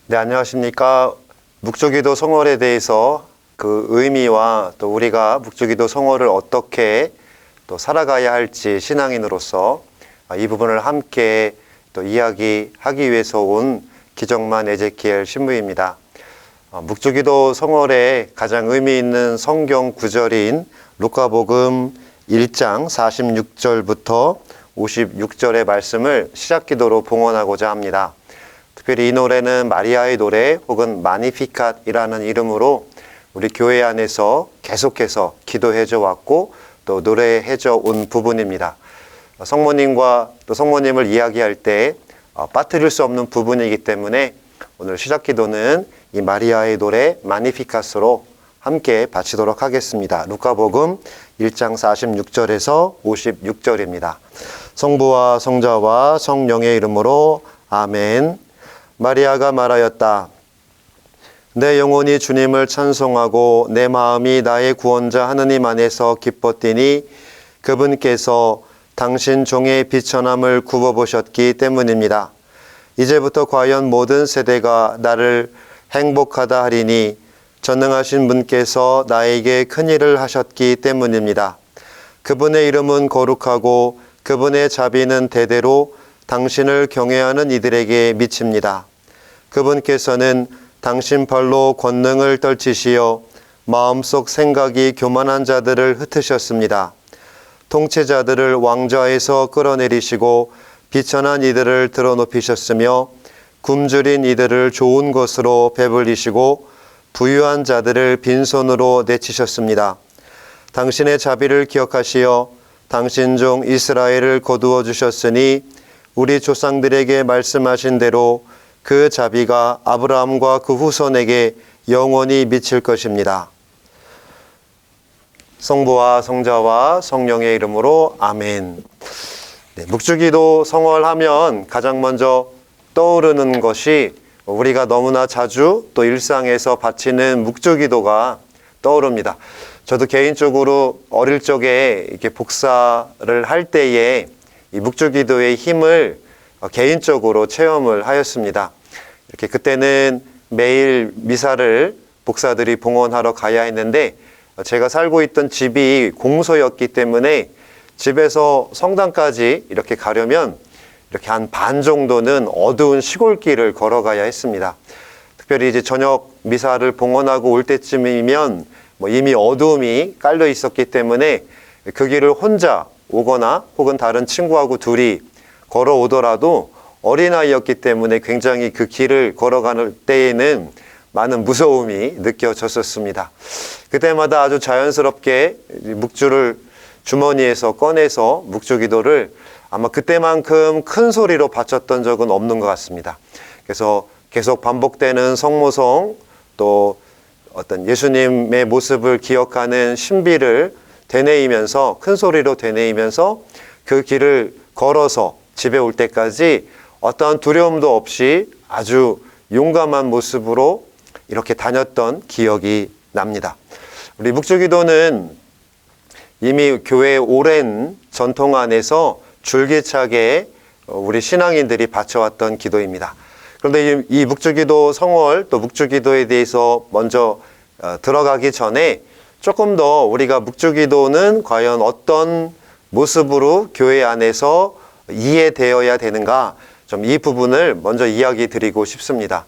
네, 안녕하십니까. 묵주기도 성월에 대해서 그 의미와 또 우리가 묵주기도 성월을 어떻게 또 살아가야 할지 신앙인으로서 이 부분을 함께 또 이야기하기 위해서 온 기정만 에제키엘 신부입니다. 묵주기도 성월에 가장 의미 있는 성경 구절인 루카복음 1장 46절부터 56절의 말씀을 시작기도로 봉헌하고자 합니다. 특별히 이 노래는 마리아의 노래 혹은 마니피캇이라는 이름으로 우리 교회 안에서 계속해서 기도해줘 왔고 또 노래해줘 온 부분입니다. 성모님과 또 성모님을 이야기할 때 빠뜨릴 수 없는 부분이기 때문에 오늘 시작기도는 이 마리아의 노래 마니피캇으로 함께 바치도록 하겠습니다. 루카복음 1장 46절에서 56절입니다. 성부와 성자와 성령의 이름으로 아멘. 마리아가 말하였다. 내 영혼이 주님을 찬송하고 내 마음이 나의 구원자 하느님 안에서 기뻤더니 그분께서 당신 종의 비천함을 굽어보셨기 때문입니다. 이제부터 과연 모든 세대가 나를 행복하다 하리니 전능하신 분께서 나에게 큰일을 하셨기 때문입니다. 그분의 이름은 거룩하고 그분의 자비는 대대로 당신을 경외하는 이들에게 미칩니다. 그분께서는 당신 발로 권능을 떨치시어 마음속 생각이 교만한 자들을 흩으셨습니다. 통치자들을 왕좌에서 끌어내리시고 비천한 이들을 드러높이셨으며 굶주린 이들을 좋은 것으로 배불리시고 부유한 자들을 빈손으로 내치셨습니다. 당신의 자비를 기억하시어 당신 종 이스라엘을 거두어 주셨으니 우리 조상들에게 말씀하신 대로 그 자비가 아브라함과 그 후손에게 영원히 미칠 것입니다. 성부와 성자와 성령의 이름으로 아멘. 네, 묵주기도 성월하면 가장 먼저 떠오르는 것이 우리가 너무나 자주 또 일상에서 바치는 묵주기도가 떠오릅니다. 저도 개인적으로 어릴 적에 이렇게 복사를 할 때에 이 묵주기도의 힘을 개인적으로 체험을 하였습니다. 이렇게 그때는 매일 미사를 복사들이 봉헌하러 가야 했는데 제가 살고 있던 집이 공소였기 때문에 집에서 성당까지 이렇게 가려면 이렇게 한 반 정도는 어두운 시골길을 걸어가야 했습니다. 특별히 이제 저녁 미사를 봉헌하고 올 때쯤이면 이미 어두움이 깔려 있었기 때문에 그 길을 혼자 오거나 혹은 다른 친구하고 둘이 걸어오더라도 어린아이였기 때문에 굉장히 그 길을 걸어가는 때에는 많은 무서움이 느껴졌었습니다. 그때마다 아주 자연스럽게 묵주를 주머니에서 꺼내서 묵주기도를 아마 그때만큼 큰 소리로 바쳤던 적은 없는 것 같습니다. 그래서 계속 반복되는 성모성 또 어떤 예수님의 모습을 기억하는 신비를 되뇌이면서 큰 소리로 되뇌이면서 그 길을 걸어서 집에 올 때까지 어떠한 두려움도 없이 아주 용감한 모습으로 이렇게 다녔던 기억이 납니다. 우리 묵주기도는 이미 교회의 오랜 전통 안에서 줄기차게 우리 신앙인들이 바쳐왔던 기도입니다. 그런데 이 묵주기도 성월 또 묵주기도에 대해서 먼저 들어가기 전에 조금 더 우리가 묵주기도는 과연 어떤 모습으로 교회 안에서 이해되어야 되는가 좀 이 부분을 먼저 이야기 드리고 싶습니다.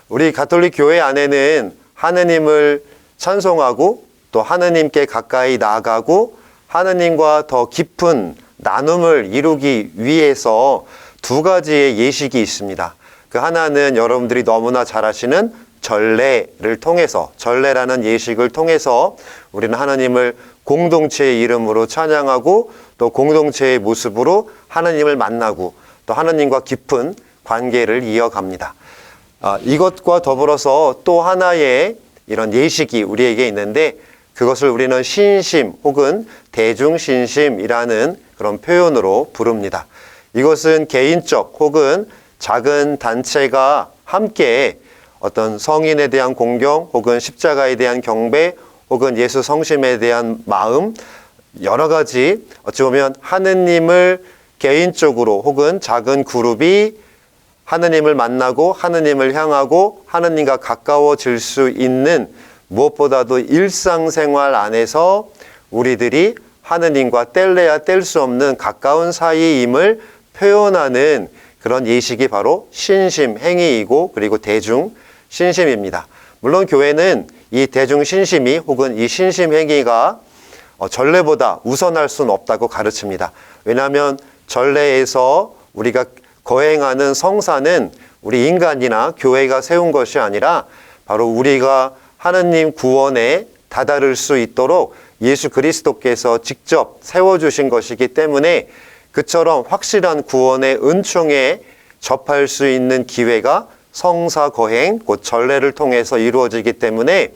우리 가톨릭 교회 안에는 하느님을 찬송하고 또 하느님께 가까이 나아가고 하느님과 더 깊은 나눔을 이루기 위해서 두 가지의 예식이 있습니다. 그 하나는 여러분들이 너무나 잘 아시는 전례를 통해서 전례라는 예식을 통해서 우리는 하나님을 공동체의 이름으로 찬양하고 또 공동체의 모습으로 하나님을 만나고 또 하나님과 깊은 관계를 이어갑니다. 이것과 더불어서 또 하나의 이런 예식이 우리에게 있는데 그것을 우리는 신심 혹은 대중신심이라는 그런 표현으로 부릅니다. 이것은 개인적 혹은 작은 단체가 함께 어떤 성인에 대한 공경 혹은 십자가에 대한 경배 혹은 예수 성심에 대한 마음 여러 가지 어찌 보면 하느님을 개인적으로 혹은 작은 그룹이 하느님을 만나고 하느님을 향하고 하느님과 가까워질 수 있는 무엇보다도 일상생활 안에서 우리들이 하느님과 뗄래야 뗄 수 없는 가까운 사이임을 표현하는 그런 예식이 바로 신심행위이고 그리고 대중신심입니다. 물론 교회는 이 대중신심이 혹은 이 신심행위가 전례보다 우선할 수는 없다고 가르칩니다. 왜냐하면 전례에서 우리가 거행하는 성사는 우리 인간이나 교회가 세운 것이 아니라 바로 우리가 하느님 구원에 다다를 수 있도록 예수 그리스도께서 직접 세워주신 것이기 때문에 그처럼 확실한 구원의 은총에 접할 수 있는 기회가 성사 거행, 곧 전례를 통해서 이루어지기 때문에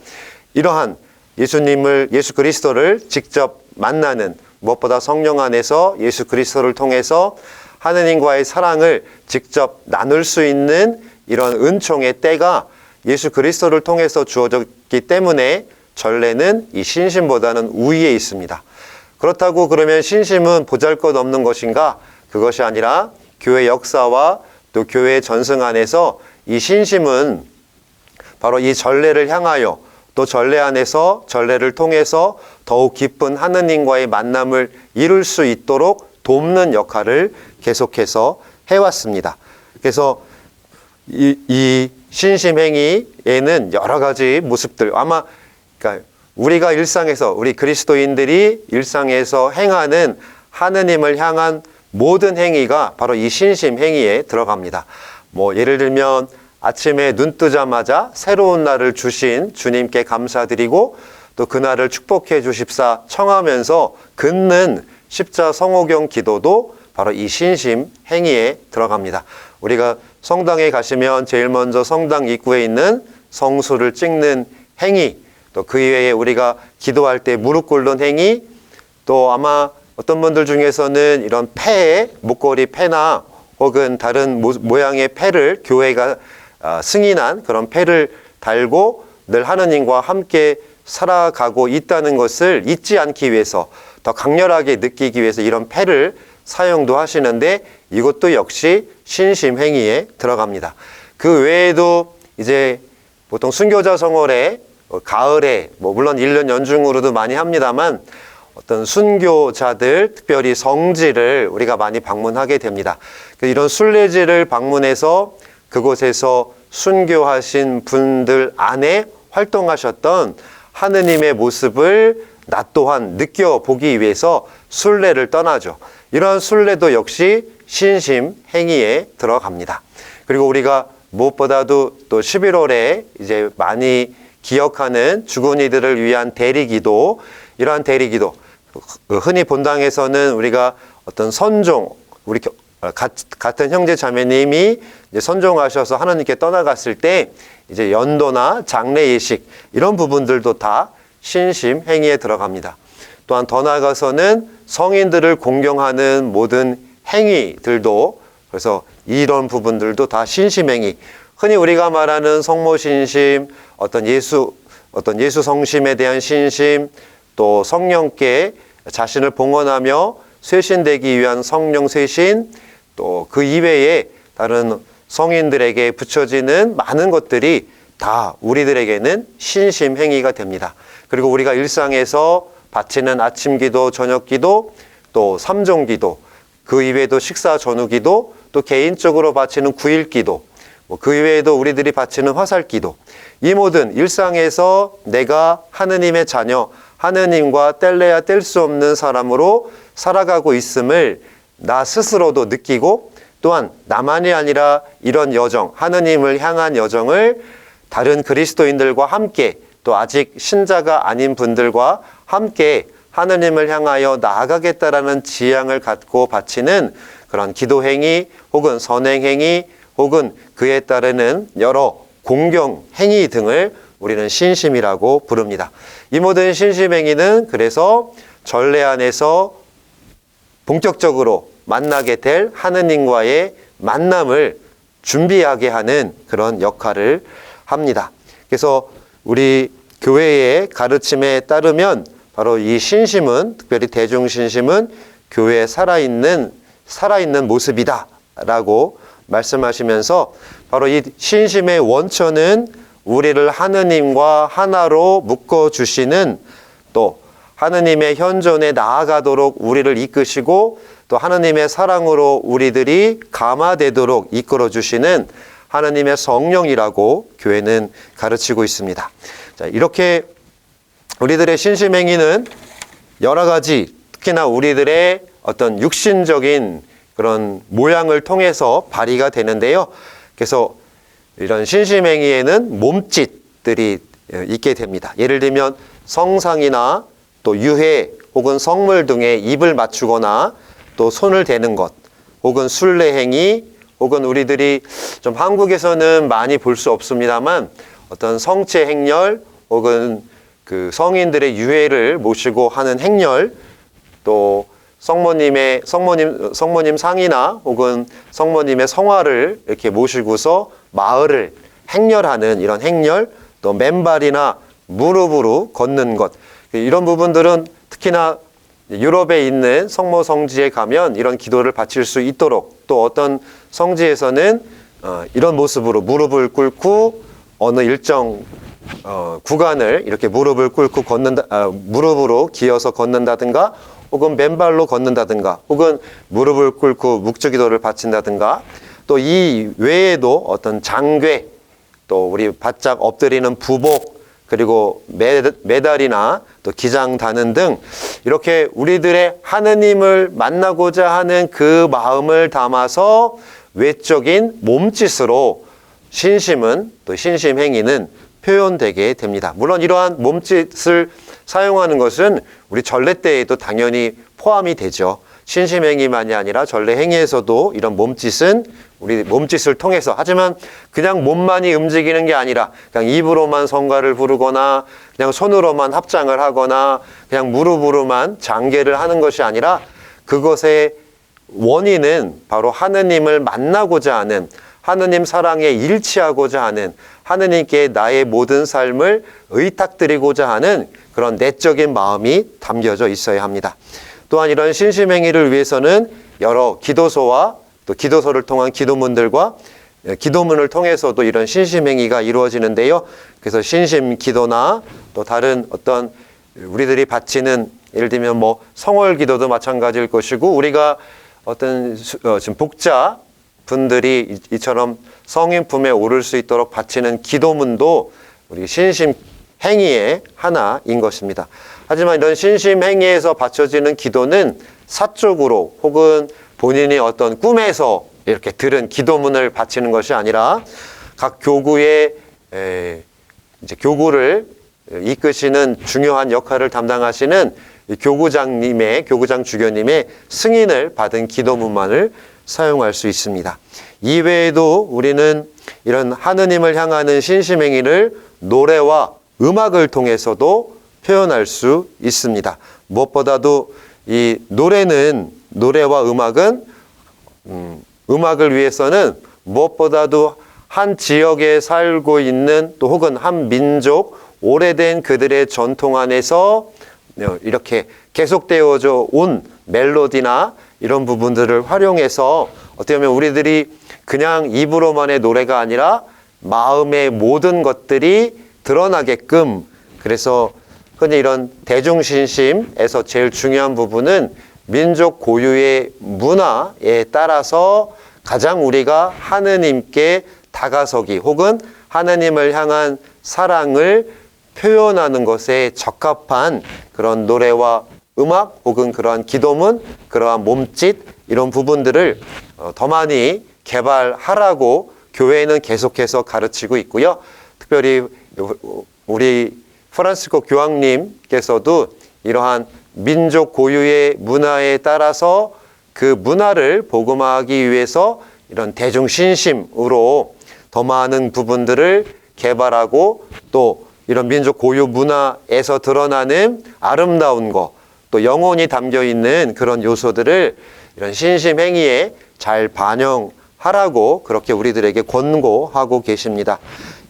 이러한 예수 그리스도를 직접 만나는, 무엇보다 성령 안에서 예수 그리스도를 통해서 하느님과의 사랑을 직접 나눌 수 있는 이런 은총의 때가 예수 그리스도를 통해서 주어졌기 때문에 전례는 이 신심보다는 우위에 있습니다. 그렇다고 그러면 신심은 보잘것없는 것인가? 그것이 아니라 교회 역사와 또 교회의 전승 안에서 이 신심은 바로 이 전례를 향하여 또 전례 안에서 전례를 통해서 더욱 깊은 하느님과의 만남을 이룰 수 있도록 돕는 역할을 계속해서 해왔습니다. 그래서 이 신심행위에는 여러 가지 모습들, 아마 그러니까 우리가 일상에서, 우리 그리스도인들이 일상에서 행하는 하느님을 향한 모든 행위가 바로 이 신심행위에 들어갑니다. 뭐 예를 들면 아침에 눈 뜨자마자 새로운 날을 주신 주님께 감사드리고 또 그날을 축복해 주십사 청하면서 긋는 십자 성호경 기도도 바로 이 신심 행위에 들어갑니다. 우리가 성당에 가시면 제일 먼저 성당 입구에 있는 성수를 찍는 행위, 또 그 이외에 우리가 기도할 때 무릎 꿇는 행위, 또 아마 어떤 분들 중에서는 이런 패에 목걸이 패나 혹은 다른 모양의 패를 교회가 승인한 그런 패를 달고 늘 하느님과 함께 살아가고 있다는 것을 잊지 않기 위해서, 더 강렬하게 느끼기 위해서 이런 패를 사용도 하시는데 이것도 역시 신심행위에 들어갑니다. 그 외에도 이제 보통 순교자 성월에 가을에 물론 1년 연중으로도 많이 합니다만 어떤 순교자들, 특별히 성지를 우리가 많이 방문하게 됩니다. 이런 순례지를 방문해서 그곳에서 순교하신 분들 안에 활동하셨던 하느님의 모습을 나 또한 느껴보기 위해서 순례를 떠나죠. 이러한 순례도 역시 신심 행위에 들어갑니다. 그리고 우리가 무엇보다도 또 11월에 이제 많이 기억하는 죽은 이들을 위한 대리기도, 이러한 대리기도, 흔히 본당에서는 우리가 어떤 선종, 우리 같은 형제 자매님이 이제 선종하셔서 하나님께 떠나갔을 때 이제 연도나 장례 예식 이런 부분들도 다 신심 행위에 들어갑니다. 또한 더 나아가서는 성인들을 공경하는 모든 행위들도, 그래서 이런 부분들도 다 신심 행위, 흔히 우리가 말하는 성모 신심, 어떤 예수 성심에 대한 신심, 또 성령께 자신을 봉헌하며 쇄신되기 위한 성령 쇄신, 또 그 이외에 다른 성인들에게 붙여지는 많은 것들이 다 우리들에게는 신심 행위가 됩니다. 그리고 우리가 일상에서 바치는 아침 기도, 저녁 기도, 또 삼종 기도, 그 이외에도 식사 전후 기도, 또 개인적으로 바치는 9일 기도, 그 이외에도 우리들이 바치는 화살 기도, 이 모든 일상에서 내가 하느님의 자녀, 하느님과 뗄래야 뗄 수 없는 사람으로 살아가고 있음을 나 스스로도 느끼고, 또한 나만이 아니라 이런 여정, 하느님을 향한 여정을 다른 그리스도인들과 함께, 또 아직 신자가 아닌 분들과 함께 하느님을 향하여 나아가겠다라는 지향을 갖고 바치는 그런 기도행위 혹은 선행행위 혹은 그에 따르는 여러 공경행위 등을 우리는 신심이라고 부릅니다. 이 모든 신심행위는 그래서 전례 안에서 본격적으로 만나게 될 하느님과의 만남을 준비하게 하는 그런 역할을 합니다. 그래서 우리 교회의 가르침에 따르면 바로 이 신심은, 특별히 대중신심은 교회에 살아있는 모습이다 라고 말씀하시면서 바로 이 신심의 원천은 우리를 하느님과 하나로 묶어주시는, 또 하느님의 현존에 나아가도록 우리를 이끄시고 또 하느님의 사랑으로 우리들이 감화되도록 이끌어주시는 하느님의 성령이라고 교회는 가르치고 있습니다. 자, 이렇게 우리들의 신심행위는 여러 가지, 특히나 우리들의 어떤 육신적인 그런 모양을 통해서 발휘가 되는데요. 그래서 이런 신심행위에는 몸짓들이 있게 됩니다. 예를 들면 성상이나 또 유해 혹은 성물 등에 입을 맞추거나 또 손을 대는 것, 혹은 순례행위, 혹은 우리들이 좀 한국에서는 많이 볼 수 없습니다만 어떤 성체 행렬, 혹은 그 성인들의 유해를 모시고 하는 행렬, 또 성모님 상이나 혹은 성모님의 성화를 이렇게 모시고서 마을을 행렬하는 이런 행렬, 또 맨발이나 무릎으로 걷는 것, 이런 부분들은 특히나 유럽에 있는 성모 성지에 가면 이런 기도를 바칠 수 있도록, 또 어떤 성지에서는 이런 모습으로 무릎을 꿇고 어느 일정 구간을 이렇게 무릎을 꿇고 무릎으로 기어서 걷는다든가, 혹은 맨발로 걷는다든가, 혹은 무릎을 꿇고 묵주기도를 바친다든가, 또 이 외에도 어떤 장괴, 또 우리 바짝 엎드리는 부복, 그리고 메달이나 또 기장 다는 등 이렇게 우리들의 하느님을 만나고자 하는 그 마음을 담아서 외적인 몸짓으로 신심은, 또 신심행위는 표현되게 됩니다. 물론 이러한 몸짓을 사용하는 것은 우리 전례 때에도 당연히 포함이 되죠. 신심행위만이 아니라 전례행위에서도 이런 몸짓은 우리 몸짓을 통해서, 하지만 그냥 몸만이 움직이는 게 아니라 그냥 입으로만 성가를 부르거나 그냥 손으로만 합장을 하거나 그냥 무릎으로만 장계를 하는 것이 아니라, 그것의 원인은 바로 하느님을 만나고자 하는, 하느님 사랑에 일치하고자 하는, 하느님께 나의 모든 삶을 의탁드리고자 하는 그런 내적인 마음이 담겨져 있어야 합니다. 또한 이런 신심행위를 위해서는 여러 기도소와 또 기도소를 통한 기도문들과 기도문을 통해서도 이런 신심행위가 이루어지는데요. 그래서 신심기도나 또 다른 어떤 우리들이 바치는, 예를 들면 뭐 성월기도도 마찬가지일 것이고, 우리가 어떤 지금 복자 분들이 이처럼 성인 품에 오를 수 있도록 바치는 기도문도 우리 신심행위의 하나인 것입니다. 하지만 이런 신심행위에서 바쳐지는 기도는 사적으로 혹은 본인이 어떤 꿈에서 이렇게 들은 기도문을 바치는 것이 아니라 각 교구의 이제 교구를 이끄시는 중요한 역할을 담당하시는 교구장 주교님의 승인을 받은 기도문만을 사용할 수 있습니다. 이외에도 우리는 이런 하느님을 향하는 신심행위를 노래와 음악을 통해서도 표현할 수 있습니다. 무엇보다도 이 노래와 음악은 음악을 위해서는 무엇보다도 한 지역에 살고 있는, 또 혹은 한 민족, 오래된 그들의 전통 안에서 이렇게 계속되어져 온 멜로디나 이런 부분들을 활용해서 어떻게 보면 우리들이 그냥 입으로만의 노래가 아니라 마음의 모든 것들이 드러나게끔, 그래서 흔히 이런 대중신심에서 제일 중요한 부분은 민족 고유의 문화에 따라서 가장 우리가 하느님께 다가서기, 혹은 하느님을 향한 사랑을 표현하는 것에 적합한 그런 노래와 음악, 혹은 그러한 기도문, 그러한 몸짓, 이런 부분들을 더 많이 개발하라고 교회는 계속해서 가르치고 있고요. 특별히 우리 프란시스코 교황님께서도 이러한 민족 고유의 문화에 따라서 그 문화를 복음화하기 위해서 이런 대중신심으로 더 많은 부분들을 개발하고, 또 이런 민족 고유 문화에서 드러나는 아름다운 것, 또 영혼이 담겨 있는 그런 요소들을 이런 신심행위에 잘 반영하라고 그렇게 우리들에게 권고하고 계십니다.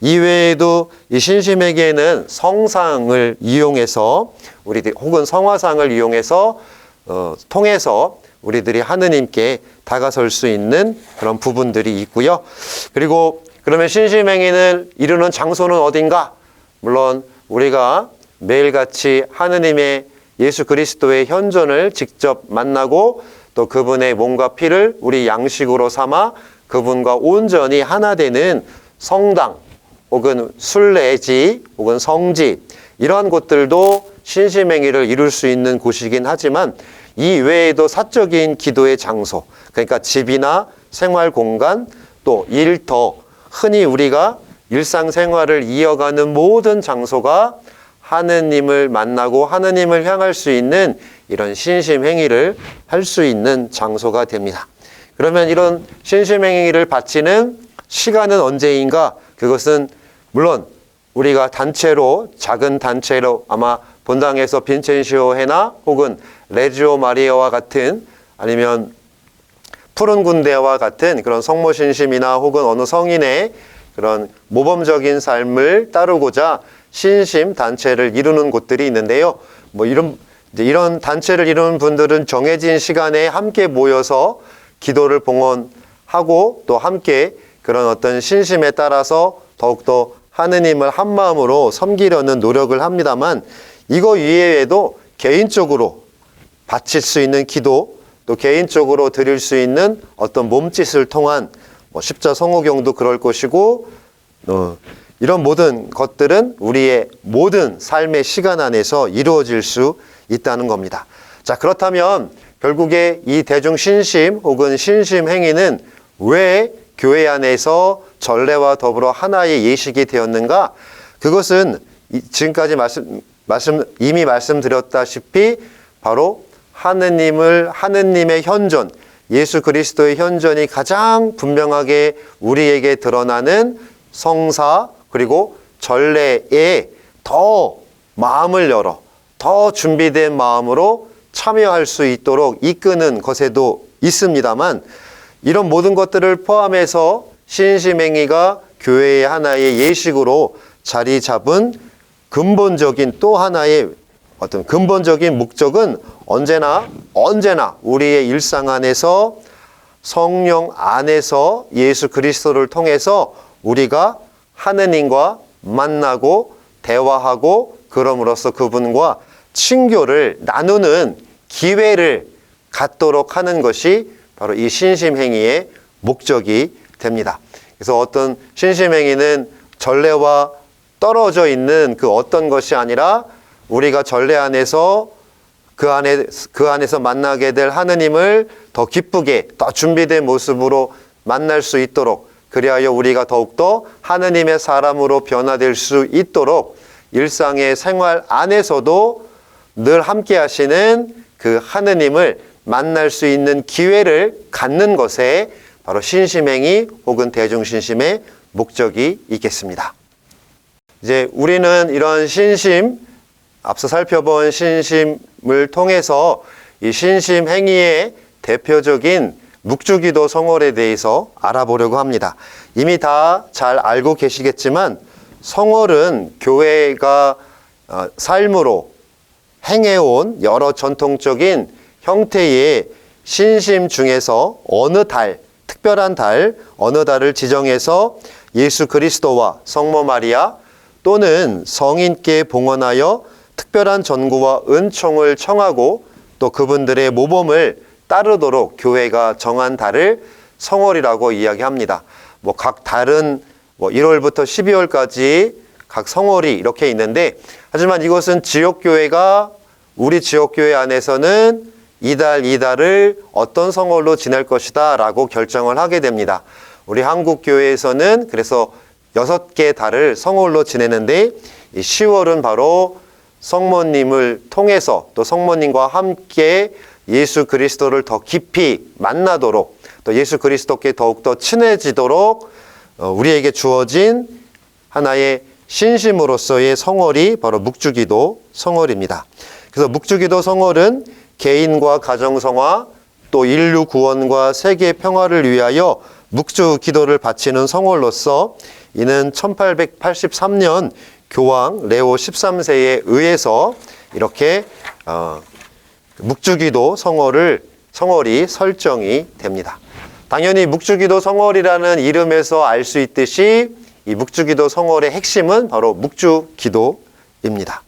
이외에도 이 신심에게는 성상을 이용해서 우리들, 혹은 성화상을 이용해서 통해서 우리들이 하느님께 다가설 수 있는 그런 부분들이 있고요. 그리고 그러면 신심행위를 이루는 장소는 어딘가? 물론 우리가 매일같이 하느님의 예수 그리스도의 현존을 직접 만나고 또 그분의 몸과 피를 우리 양식으로 삼아 그분과 온전히 하나 되는 성당 혹은 순례지 혹은 성지, 이러한 곳들도 신심행위를 이룰 수 있는 곳이긴 하지만 이 외에도 사적인 기도의 장소, 그러니까 집이나 생활 공간, 또 일터, 흔히 우리가 일상생활을 이어가는 모든 장소가 하느님을 만나고 하느님을 향할 수 있는 이런 신심행위를 할 수 있는 장소가 됩니다. 그러면 이런 신심행위를 바치는 시간은 언제인가? 그것은 물론 우리가 단체로, 작은 단체로, 아마 본당에서 빈첸시오 회나 혹은 레지오 마리아와 같은, 아니면 푸른 군대와 같은 그런 성모신심이나 혹은 어느 성인의 그런 모범적인 삶을 따르고자 신심 단체를 이루는 곳들이 있는데요. 이런 단체를 이루는 분들은 정해진 시간에 함께 모여서 기도를 봉헌하고 또 함께 그런 어떤 신심에 따라서 더욱더 하느님을 한 마음으로 섬기려는 노력을 합니다만, 이거 이외에도 개인적으로 바칠 수 있는 기도, 또 개인적으로 드릴 수 있는 어떤 몸짓을 통한 십자 성호경도 그럴 것이고, 이런 모든 것들은 우리의 모든 삶의 시간 안에서 이루어질 수 있다는 겁니다. 자, 그렇다면 결국에 이 대중 신심 혹은 신심 행위는 왜 교회 안에서 전례와 더불어 하나의 예식이 되었는가? 그것은 지금까지 이미 말씀드렸다시피 바로 하느님의 현존, 예수 그리스도의 현존이 가장 분명하게 우리에게 드러나는 성사 그리고 전례에 더 마음을 열어 더 준비된 마음으로 참여할 수 있도록 이끄는 것에도 있습니다만, 이런 모든 것들을 포함해서 신심행위가 교회의 하나의 예식으로 자리 잡은 근본적인 또 하나의 어떤 근본적인 목적은 언제나 우리의 일상 안에서 성령 안에서 예수 그리스도를 통해서 우리가 하느님과 만나고 대화하고 그럼으로써 그분과 친교를 나누는 기회를 갖도록 하는 것이 바로 이 신심행위의 목적이 됩니다. 그래서 어떤 신심행위는 전례와 떨어져 있는 그 어떤 것이 아니라 우리가 전례 안에서 그 안에서 만나게 될 하느님을 더 기쁘게 더 준비된 모습으로 만날 수 있도록, 그리하여 우리가 더욱더 하느님의 사람으로 변화될 수 있도록 일상의 생활 안에서도 늘 함께 하시는 그 하느님을 만날 수 있는 기회를 갖는 것에 바로 신심행위 혹은 대중신심의 목적이 있겠습니다. 이제 우리는 이런 신심, 앞서 살펴본 신심을 통해서 이 신심행위의 대표적인 묵주기도 성월에 대해서 알아보려고 합니다. 이미 다 잘 알고 계시겠지만 성월은 교회가 삶으로 행해온 여러 전통적인 형태의 신심 중에서 특별한 달, 어느 달을 지정해서 예수 그리스도와 성모 마리아 또는 성인께 봉헌하여 특별한 전구와 은총을 청하고 또 그분들의 모범을 따르도록 교회가 정한 달을 성월이라고 이야기합니다. 각 달은 1월부터 12월까지 각 성월이 이렇게 있는데, 하지만 이것은 지역교회가 우리 지역교회 안에서는 이달을 어떤 성월로 지낼 것이다 라고 결정을 하게 됩니다. 우리 한국교회에서는 그래서 6개 달을 성월로 지내는데, 이 10월은 바로 성모님을 통해서 또 성모님과 함께 예수 그리스도를 더 깊이 만나도록, 또 예수 그리스도께 더욱더 친해지도록 우리에게 주어진 하나의 신심으로서의 성월이 바로 묵주기도 성월입니다. 그래서 묵주기도 성월은 개인과 가정 성화, 또 인류 구원과 세계 평화를 위하여 묵주 기도를 바치는 성월로서, 이는 1883년 교황 레오 13세에 의해서 이렇게 묵주기도 성월을 성월이 설정이 됩니다. 당연히 묵주기도 성월이라는 이름에서 알 수 있듯이 이 묵주기도 성월의 핵심은 바로 묵주기도입니다.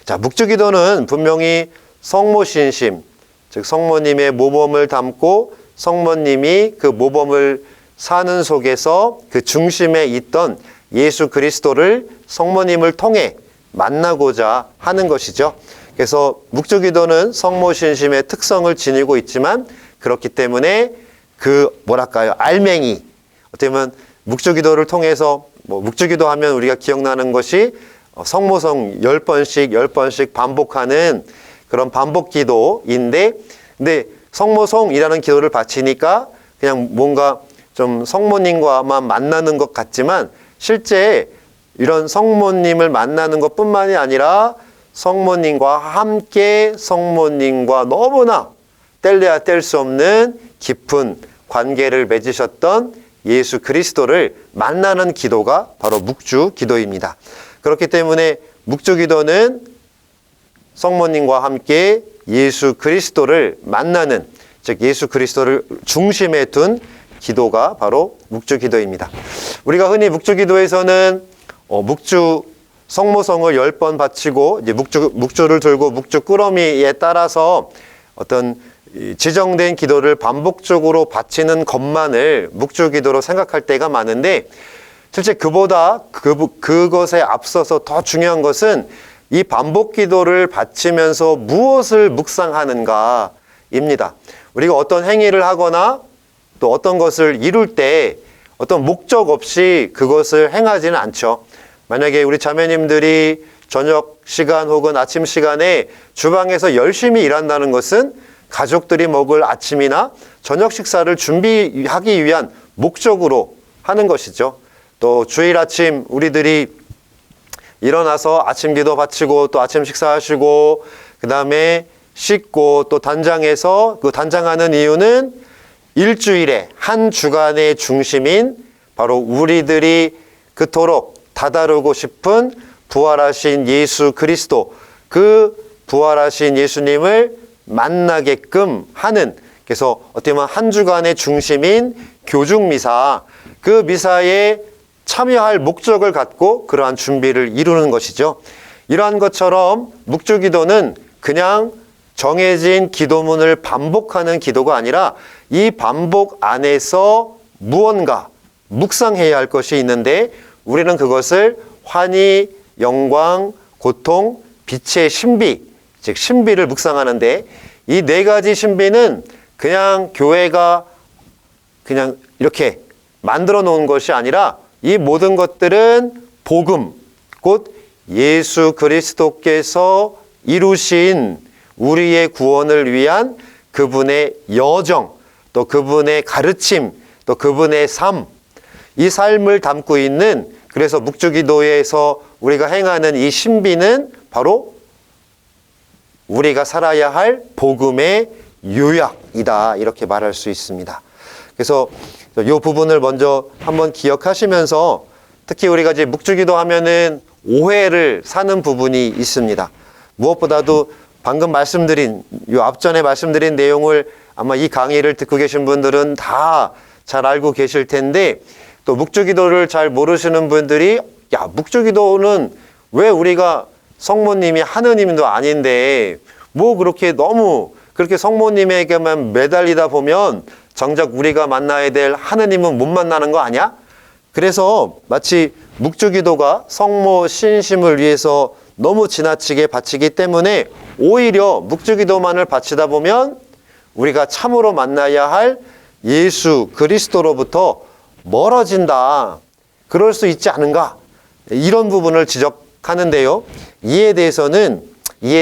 자, 묵주기도는 분명히 성모신심, 즉 성모님의 모범을 담고 성모님이 그 모범을 사는 속에서 그 중심에 있던 예수 그리스도를 성모님을 통해 만나고자 하는 것이죠. 그래서 묵주기도는 성모신심의 특성을 지니고 있지만 그렇기 때문에 알맹이, 어떻게 보면 묵주기도를 통해서 묵주기도 하면 우리가 기억나는 것이 성모성 10번씩 반복하는 그런 반복기도인데, 근데 성모성이라는 기도를 바치니까 그냥 뭔가 좀 성모님과만 만나는 것 같지만 실제 이런 성모님을 만나는 것뿐만이 아니라 성모님과 함께 성모님과 너무나 뗄래야 뗄 수 없는 깊은 관계를 맺으셨던 예수 그리스도를 만나는 기도가 바로 묵주기도입니다. 그렇기 때문에 묵주기도는 성모님과 함께 예수 그리스도를 만나는, 즉 예수 그리스도를 중심에 둔 기도가 바로 묵주기도입니다. 우리가 흔히 묵주기도에서는 성모성을 10번 바치고 이제 묵주를 들고 묵주 꾸러미에 따라서 어떤 지정된 기도를 반복적으로 바치는 것만을 묵주기도로 생각할 때가 많은데, 실제 그것에 앞서서 더 중요한 것은 이 반복기도를 바치면서 무엇을 묵상하는가입니다. 우리가 어떤 행위를 하거나 또 어떤 것을 이룰 때 어떤 목적 없이 그것을 행하지는 않죠. 만약에 우리 자매님들이 저녁 시간 혹은 아침 시간에 주방에서 열심히 일한다는 것은 가족들이 먹을 아침이나 저녁 식사를 준비하기 위한 목적으로 하는 것이죠. 또 주일 아침 우리들이 일어나서 아침 기도 바치고 또 아침 식사하시고 그 다음에 씻고 또 단장해서 그 단장하는 이유는 일주일에 한 주간의 중심인 바로 우리들이 그토록 다다르고 싶은 부활하신 예수 그리스도, 그 부활하신 예수님을 만나게끔 하는, 그래서 어떻게 보면 한 주간의 중심인 교중미사, 그 미사에 참여할 목적을 갖고 그러한 준비를 이루는 것이죠. 이러한 것처럼 묵주기도는 그냥 정해진 기도문을 반복하는 기도가 아니라 이 반복 안에서 무언가 묵상해야 할 것이 있는데 우리는 그것을 환희, 영광, 고통, 빛의 신비, 즉 신비를 묵상하는데, 이 네 가지 신비는 그냥 교회가 그냥 이렇게 만들어 놓은 것이 아니라 이 모든 것들은 복음, 곧 예수 그리스도께서 이루신 우리의 구원을 위한 그분의 여정, 또 그분의 가르침, 또 그분의 삶, 이 삶을 담고 있는, 그래서 묵주기도에서 우리가 행하는 이 신비는 바로 우리가 살아야 할 복음의 요약이다, 이렇게 말할 수 있습니다. 그래서 이 부분을 먼저 한번 기억하시면서, 특히 우리가 이제 묵주기도 하면은 오해를 사는 부분이 있습니다. 무엇보다도 방금 말씀드린, 앞전에 말씀드린 내용을 아마 이 강의를 듣고 계신 분들은 다 잘 알고 계실 텐데, 또 묵주기도를 잘 모르시는 분들이, 야, 묵주기도는 왜 우리가 성모님이 하느님도 아닌데 뭐 그렇게 너무 그렇게 성모님에게만 매달리다 보면 정작 우리가 만나야 될 하느님은 못 만나는 거 아니야? 그래서 마치 묵주기도가 성모 신심을 위해서 너무 지나치게 바치기 때문에 오히려 묵주기도만을 바치다 보면 우리가 참으로 만나야 할 예수 그리스도로부터 멀어진다, 그럴 수 있지 않은가, 이런 부분을 지적하는데요. 이에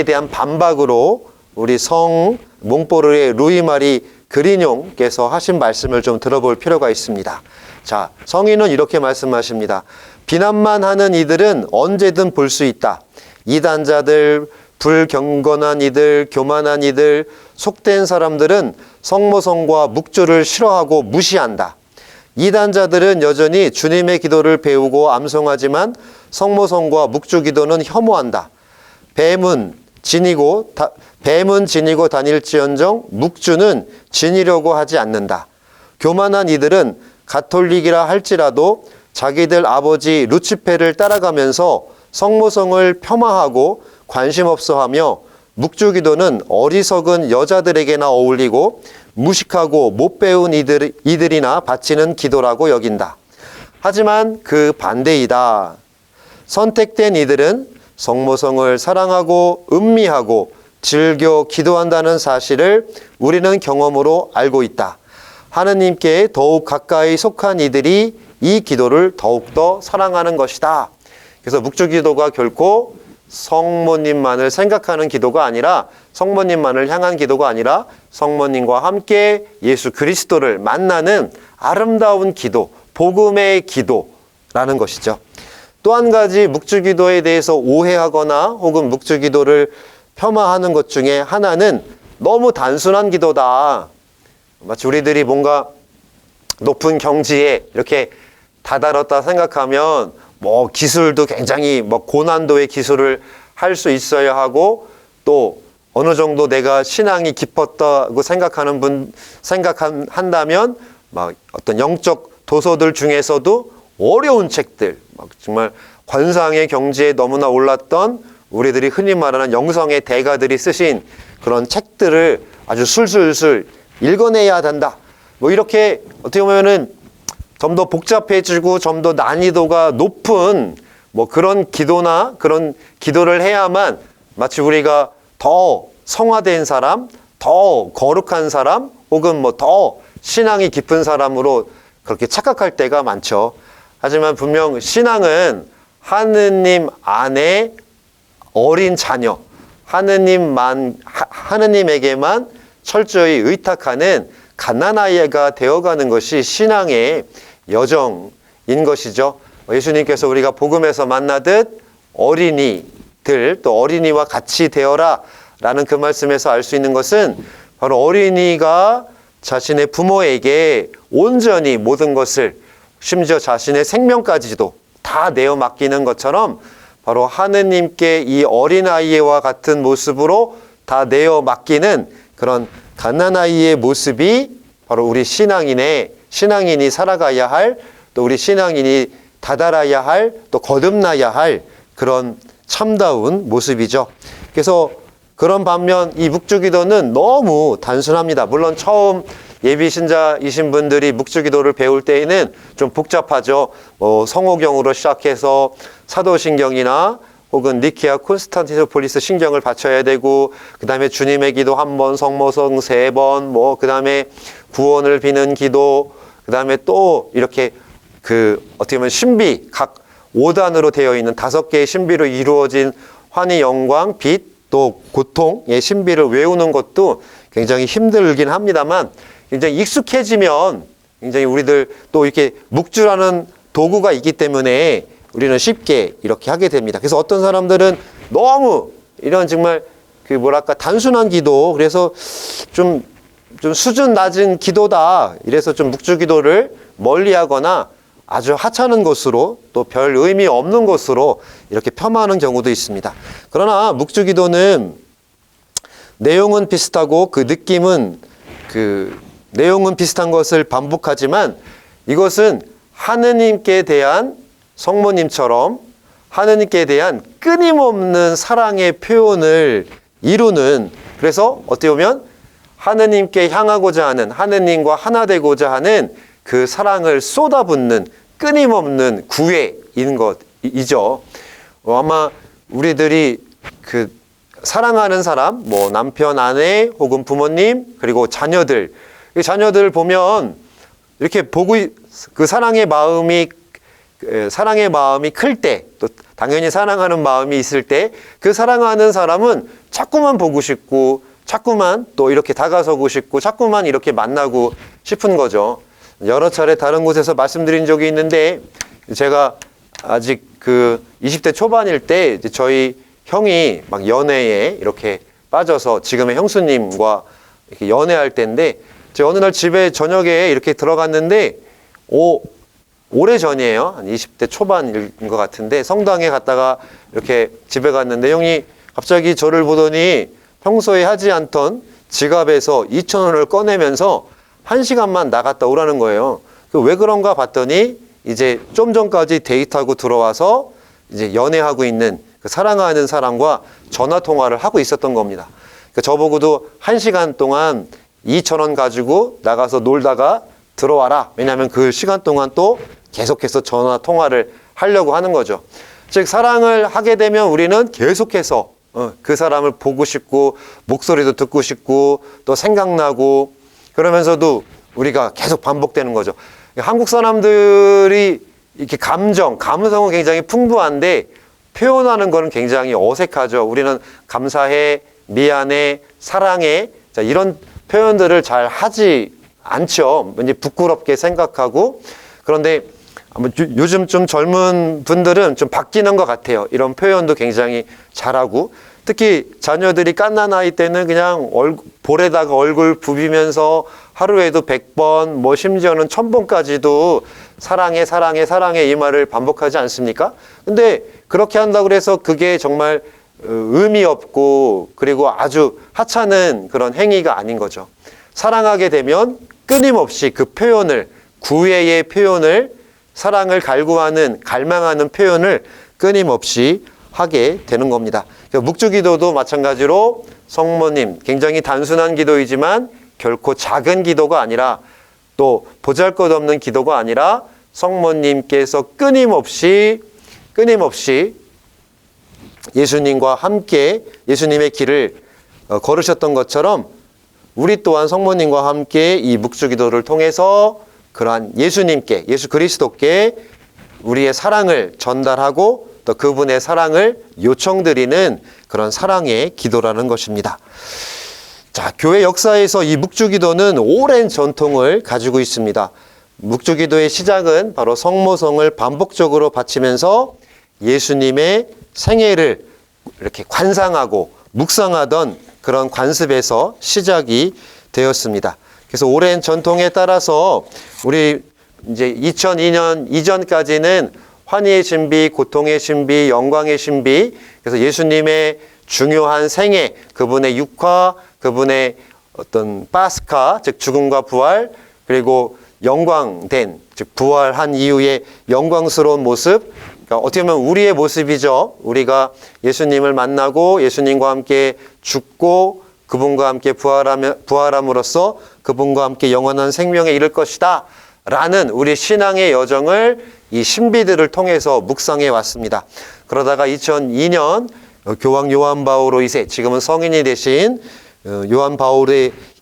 대한 반박으로 우리 성 몽포르의 루이마리 그리뇽께서 하신 말씀을 좀 들어볼 필요가 있습니다. 자, 성인은 이렇게 말씀하십니다. 비난만 하는 이들은 언제든 볼 수 있다. 이단자들, 불경건한 이들, 교만한 이들, 속된 사람들은 성모성과 묵주를 싫어하고 무시한다. 이단자들은 여전히 주님의 기도를 배우고 암송하지만 성모성과 묵주기도는 혐오한다. 뱀은 뱀은 지니고 다닐지언정 묵주는 지니려고 하지 않는다. 교만한 이들은 가톨릭이라 할지라도 자기들 아버지 루치페를 따라가면서 성모성을 폄하하고 관심 없어하며 묵주기도는 어리석은 여자들에게나 어울리고 무식하고 못 배운 이들이나 바치는 기도라고 여긴다. 하지만 그 반대이다. 선택된 이들은 성모성을 사랑하고 음미하고 즐겨 기도한다는 사실을 우리는 경험으로 알고 있다. 하느님께 더욱 가까이 속한 이들이 이 기도를 더욱더 사랑하는 것이다. 그래서 묵주기도가 결코 성모님만을 생각하는 기도가 아니라, 성모님만을 향한 기도가 아니라 성모님과 함께 예수 그리스도를 만나는 아름다운 기도, 복음의 기도라는 것이죠. 또 한 가지 묵주기도에 대해서 오해하거나 혹은 묵주기도를 폄하하는 것 중에 하나는 너무 단순한 기도다. 마치 우리들이 뭔가 높은 경지에 이렇게 다다랐다 생각하면 뭐 기술도 굉장히 뭐 고난도의 기술을 할 수 있어야 하고, 또 어느 정도 내가 신앙이 깊었다고 생각한다면 막 어떤 영적 도서들 중에서도 어려운 책들, 막 정말 관상의 경지에 너무나 올랐던 우리들이 흔히 말하는 영성의 대가들이 쓰신 그런 책들을 아주 술술술 읽어내야 된다. 뭐 이렇게 어떻게 보면은 좀 더 복잡해지고 좀 더 난이도가 높은 뭐 그런 기도나 그런 기도를 해야만 마치 우리가 더 성화된 사람, 더 거룩한 사람, 혹은 뭐 더 신앙이 깊은 사람으로 그렇게 착각할 때가 많죠. 하지만 분명 신앙은 하느님 안에 어린 자녀, 하느님에게만 철저히 의탁하는 갓난아이가 되어가는 것이 신앙의 여정인 것이죠. 예수님께서 우리가 복음에서 만나듯 어린이들, 또 어린이와 같이 되어라 라는 그 말씀에서 알 수 있는 것은 바로 어린이가 자신의 부모에게 온전히 모든 것을, 심지어 자신의 생명까지도 다 내어 맡기는 것처럼 바로 하느님께 이 어린아이와 같은 모습으로 다 내어 맡기는 그런 갓난아이의 모습이 바로 우리 신앙인이 살아가야 할, 또 우리 신앙인이 다다라야 할, 또 거듭나야 할 그런 참다운 모습이죠. 그래서 그런 반면 이 묵주기도는 너무 단순합니다. 물론 처음 예비신자이신 분들이 묵주기도를 배울 때에는 좀 복잡하죠. 성호경으로 시작해서 사도신경이나 혹은 니케아 콘스탄티노폴리스 신경을 바쳐야 되고, 그 다음에 주님의 기도 1번, 성모성 3번, 뭐 그 다음에 구원을 비는 기도, 그 다음에 또 이렇게 어떻게 보면 신비, 각 5단으로 되어 있는 5개의 신비로 이루어진 환희, 영광, 빛, 또 고통의 신비를 외우는 것도 굉장히 힘들긴 합니다만, 굉장히 익숙해지면 굉장히 우리들 또 이렇게 묵주라는 도구가 있기 때문에 우리는 쉽게 이렇게 하게 됩니다. 그래서 어떤 사람들은 너무 이런 정말 단순한 기도, 그래서 좀 수준 낮은 기도다, 이래서 좀 묵주기도를 멀리하거나 아주 하찮은 것으로, 또 별 의미 없는 것으로 이렇게 폄하하는 경우도 있습니다. 그러나 묵주기도는 내용은 비슷하고 내용은 비슷한 것을 반복하지만, 이것은 하느님께 대한, 성모님처럼 하느님께 대한 끊임없는 사랑의 표현을 이루는, 그래서 어떻게 보면 하느님께 향하고자 하는, 하느님과 하나 되고자 하는 그 사랑을 쏟아붓는 끊임없는 구애인 것이죠. 아마 우리들이 사랑하는 사람, 뭐 남편, 아내, 혹은 부모님, 그리고 자녀들 보면 이렇게 보고, 그 사랑의 마음이 클 때, 또 당연히 사랑하는 마음이 있을 때, 그 사랑하는 사람은 자꾸만 보고 싶고, 자꾸만 또 이렇게 다가서고 싶고, 자꾸만 이렇게 만나고 싶은 거죠. 여러 차례 다른 곳에서 말씀드린 적이 있는데, 제가 아직 20대 초반일 때 이제 저희 형이 막 연애에 이렇게 빠져서 지금의 형수님과 이렇게 연애할 때인데, 제가 어느 날 집에 저녁에 이렇게 들어갔는데, 오래 전이에요. 한 20대 초반인 것 같은데, 성당에 갔다가 이렇게 집에 갔는데 형이 갑자기 저를 보더니 평소에 하지 않던 지갑에서 2,000원을 꺼내면서 1시간만 나갔다 오라는 거예요. 왜 그런가 봤더니 이제 좀 전까지 데이트하고 들어와서 이제 연애하고 있는 그 사랑하는 사람과 전화 통화를 하고 있었던 겁니다. 그러니까 저보고도 1시간 동안 2,000원 가지고 나가서 놀다가 들어와라. 왜냐하면 그 시간 동안 또 계속해서 전화 통화를 하려고 하는 거죠. 즉 사랑을 하게 되면 우리는 계속해서 그 사람을 보고 싶고 목소리도 듣고 싶고 또 생각나고 그러면서도 우리가 계속 반복되는 거죠. 한국 사람들이 이렇게 감성은 굉장히 풍부한데 표현하는 거는 굉장히 어색하죠. 우리는 감사해, 미안해, 사랑해 자, 이런 표현들을 잘 하지 않죠. 왠지 부끄럽게 생각하고 그런데 요즘 좀 젊은 분들은 좀 바뀌는 것 같아요. 이런 표현도 굉장히 잘하고 특히 자녀들이 갓난아이 때는 그냥 볼에다가 얼굴 부비면서 하루에도 100번 뭐 심지어는 1000번까지도 사랑해 사랑해 사랑해 이 말을 반복하지 않습니까? 근데 그렇게 한다고 해서 그게 정말 의미 없고 그리고 아주 하찮은 그런 행위가 아닌 거죠. 사랑하게 되면 끊임없이 그 표현을 구애의 표현을 사랑을 갈구하는 갈망하는 표현을 끊임없이 하게 되는 겁니다. 묵주기도도 마찬가지로 성모님 굉장히 단순한 기도이지만 결코 작은 기도가 아니라 또 보잘것없는 기도가 아니라 성모님께서 끊임없이 예수님과 함께 예수님의 길을 걸으셨던 것처럼 우리 또한 성모님과 함께 이 묵주기도를 통해서 그러한 예수님께 예수 그리스도께 우리의 사랑을 전달하고 또 그분의 사랑을 요청드리는 그런 사랑의 기도라는 것입니다. 자, 교회 역사에서 이 묵주기도는 오랜 전통을 가지고 있습니다. 묵주기도의 시작은 바로 성모성을 반복적으로 바치면서 예수님의 생애를 이렇게 관상하고 묵상하던 그런 관습에서 시작이 되었습니다. 그래서 오랜 전통에 따라서 우리 이제 2002년 이전까지는 환희의 신비, 고통의 신비, 영광의 신비, 그래서 예수님의 중요한 생애, 그분의 육화, 그분의 어떤 파스카, 즉 죽음과 부활, 그리고 영광된, 즉 부활한 이후의 영광스러운 모습, 그러니까 어떻게 보면 우리의 모습이죠. 우리가 예수님을 만나고 예수님과 함께 죽고 그분과 함께 부활함으로써 그분과 함께 영원한 생명에 이를 것이다 라는 우리 신앙의 여정을 이 신비들을 통해서 묵상해 왔습니다. 그러다가 2002년 교황 요한 바오로 2세, 지금은 성인이 되신 요한 바오로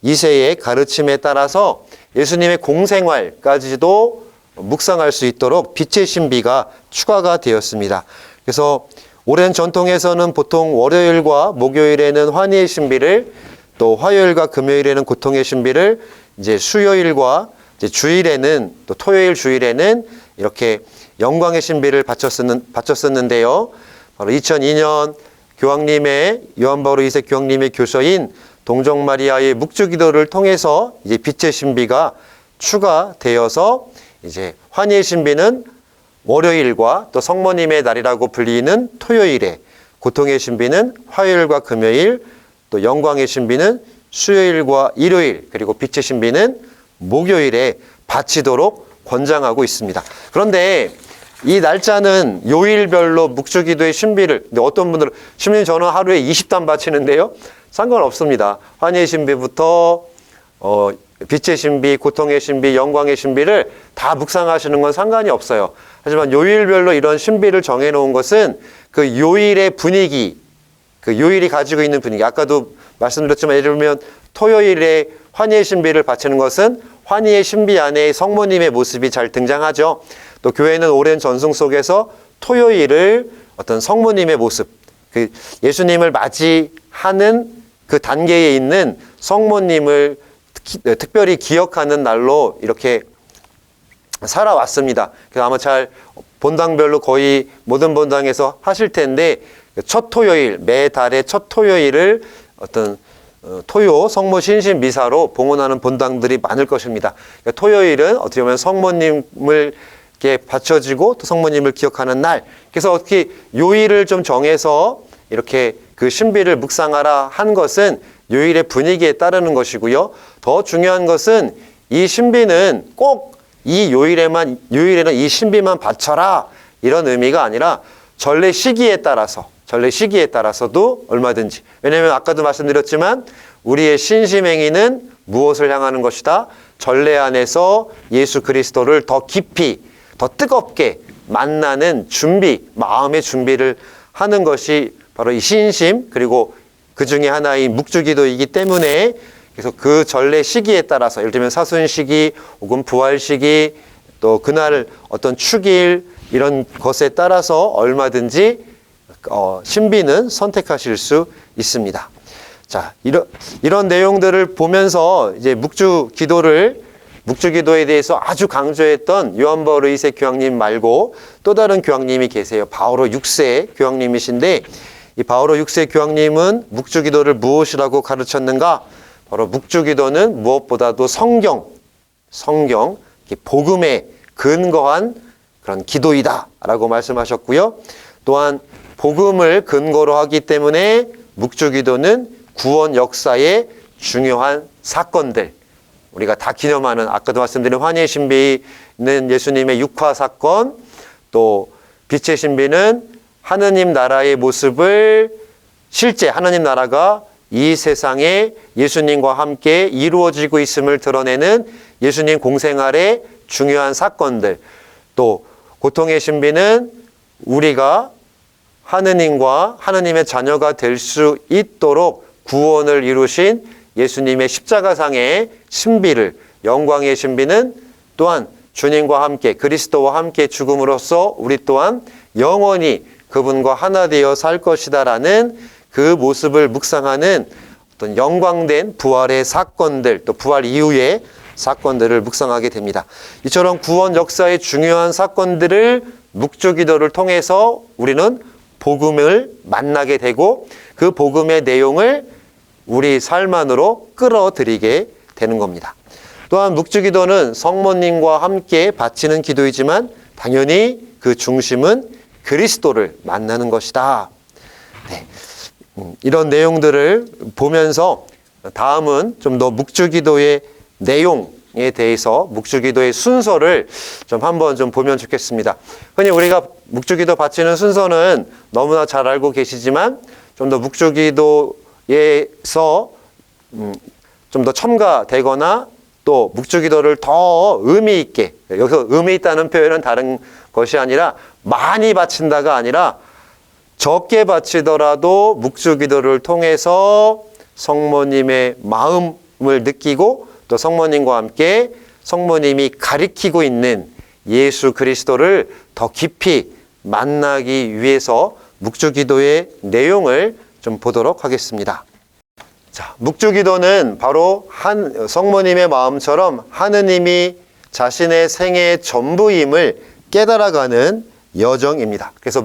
2세의 가르침에 따라서 예수님의 공생활까지도 묵상할 수 있도록 빛의 신비가 추가가 되었습니다. 그래서 오랜 전통에서는 보통 월요일과 목요일에는 환희의 신비를, 또 화요일과 금요일에는 고통의 신비를, 이제 수요일과 이제 주일에는, 또 토요일 주일에는 이렇게 영광의 신비를 바쳤었는데요. 바로 2002년 교황님의 요한 바오로 2세 교황님의 교서인 동정 마리아의 묵주기도를 통해서 이제 빛의 신비가 추가되어서 이제 환희의 신비는 월요일과 또 성모님의 날이라고 불리는 토요일에, 고통의 신비는 화요일과 금요일, 또 영광의 신비는 수요일과 일요일, 그리고 빛의 신비는 목요일에 바치도록 권장하고 있습니다. 그런데 이 날짜는 요일별로 묵주기도의 신비를, 근데 어떤 분들은 신부님 저는 하루에 20단 바치는데요. 상관없습니다. 환희의 신비부터 빛의 신비, 고통의 신비, 영광의 신비를 다 묵상하시는 건 상관이 없어요. 하지만 요일별로 이런 신비를 정해놓은 것은 그 요일의 분위기, 그 요일이 가지고 있는 분위기. 아까도 말씀드렸지만 예를 들면 토요일에 환희의 신비를 바치는 것은 환희의 신비 안에 성모님의 모습이 잘 등장하죠. 또 교회는 오랜 전승 속에서 토요일을 어떤 성모님의 모습, 그 예수님을 맞이하는 그 단계에 있는 성모님을 특별히 기억하는 날로 이렇게 살아왔습니다. 그래서 아마 잘 본당별로 거의 모든 본당에서 하실 텐데 첫 토요일, 매달의 첫 토요일을 어떤 토요 성모 신신 미사로 봉헌하는 본당들이 많을 것입니다. 그러니까 토요일은 어떻게 보면 성모님을 이렇게 바쳐지고 또 성모님을 기억하는 날. 그래서 어떻게 요일을 좀 정해서 이렇게 그 신비를 묵상하라 한 것은 요일의 분위기에 따르는 것이고요. 더 중요한 것은 이 신비는 꼭 이 요일에는 이 신비만 바쳐라 이런 의미가 아니라 전례 시기에 따라서도 얼마든지. 왜냐하면 아까도 말씀드렸지만 우리의 신심행위는 무엇을 향하는 것이다? 전례 안에서 예수 그리스도를 더 깊이, 더 뜨겁게 만나는 준비, 마음의 준비를 하는 것이 바로 이 신심, 그리고 그 중에 하나인 묵주기도이기 때문에, 그래서 그 전례 시기에 따라서, 예를 들면 사순 시기 혹은 부활 시기, 또 그날 어떤 축일 이런 것에 따라서 얼마든지 신비는 선택하실 수 있습니다. 자, 이런 내용들을 보면서 이제 묵주기도에 대해서 아주 강조했던 요한 바울 의세 교황님 말고 또 다른 교황님이 계세요. 바오로 6세 교황님이신데, 이 바오로 6세 교황님은 묵주기도를 무엇이라고 가르쳤는가? 바로 묵주기도는 무엇보다도 성경, 복음에 근거한 그런 기도이다라고 말씀하셨고요. 또한 복음을 근거로 하기 때문에 묵주기도는 구원 역사의 중요한 사건들, 우리가 다 기념하는, 아까도 말씀드린 환희의 신비는 예수님의 육화 사건, 또 빛의 신비는 하느님 나라의 모습을, 실제 하느님 나라가 이 세상에 예수님과 함께 이루어지고 있음을 드러내는 예수님 공생활의 중요한 사건들, 또 고통의 신비는 우리가 하느님과 하느님의 자녀가 될 수 있도록 구원을 이루신 예수님의 십자가상의 신비를, 영광의 신비는 또한 주님과 함께, 그리스도와 함께 죽음으로써 우리 또한 영원히 그분과 하나 되어 살 것이다라는 그 모습을 묵상하는 어떤 영광된 부활의 사건들, 또 부활 이후의 사건들을 묵상하게 됩니다. 이처럼 구원 역사의 중요한 사건들을 묵주기도를 통해서 우리는 복음을 만나게 되고 그 복음의 내용을 우리 삶 안으로 끌어들이게 되는 겁니다. 또한 묵주기도는 성모님과 함께 바치는 기도이지만 당연히 그 중심은 그리스도를 만나는 것이다. 네. 이런 내용들을 보면서 다음은 좀 더 묵주기도의 내용에 대해서, 묵주기도의 순서를 좀 한번 좀 보면 좋겠습니다. 흔히 우리가 묵주기도 바치는 순서는 너무나 잘 알고 계시지만 좀 더 묵주기도에서 좀 더 첨가되거나 또 묵주기도를 더 의미 있게, 여기서 의미 있다는 표현은 다른 것이 아니라 많이 바친다가 아니라 적게 바치더라도 묵주기도를 통해서 성모님의 마음을 느끼고 또 성모님과 함께 성모님이 가리키고 있는 예수 그리스도를 더 깊이 만나기 위해서 묵주기도의 내용을 좀 보도록 하겠습니다. 자, 묵주기도는 바로 성모님의 마음처럼 하느님이 자신의 생애의 전부임을 깨달아가는 여정입니다. 그래서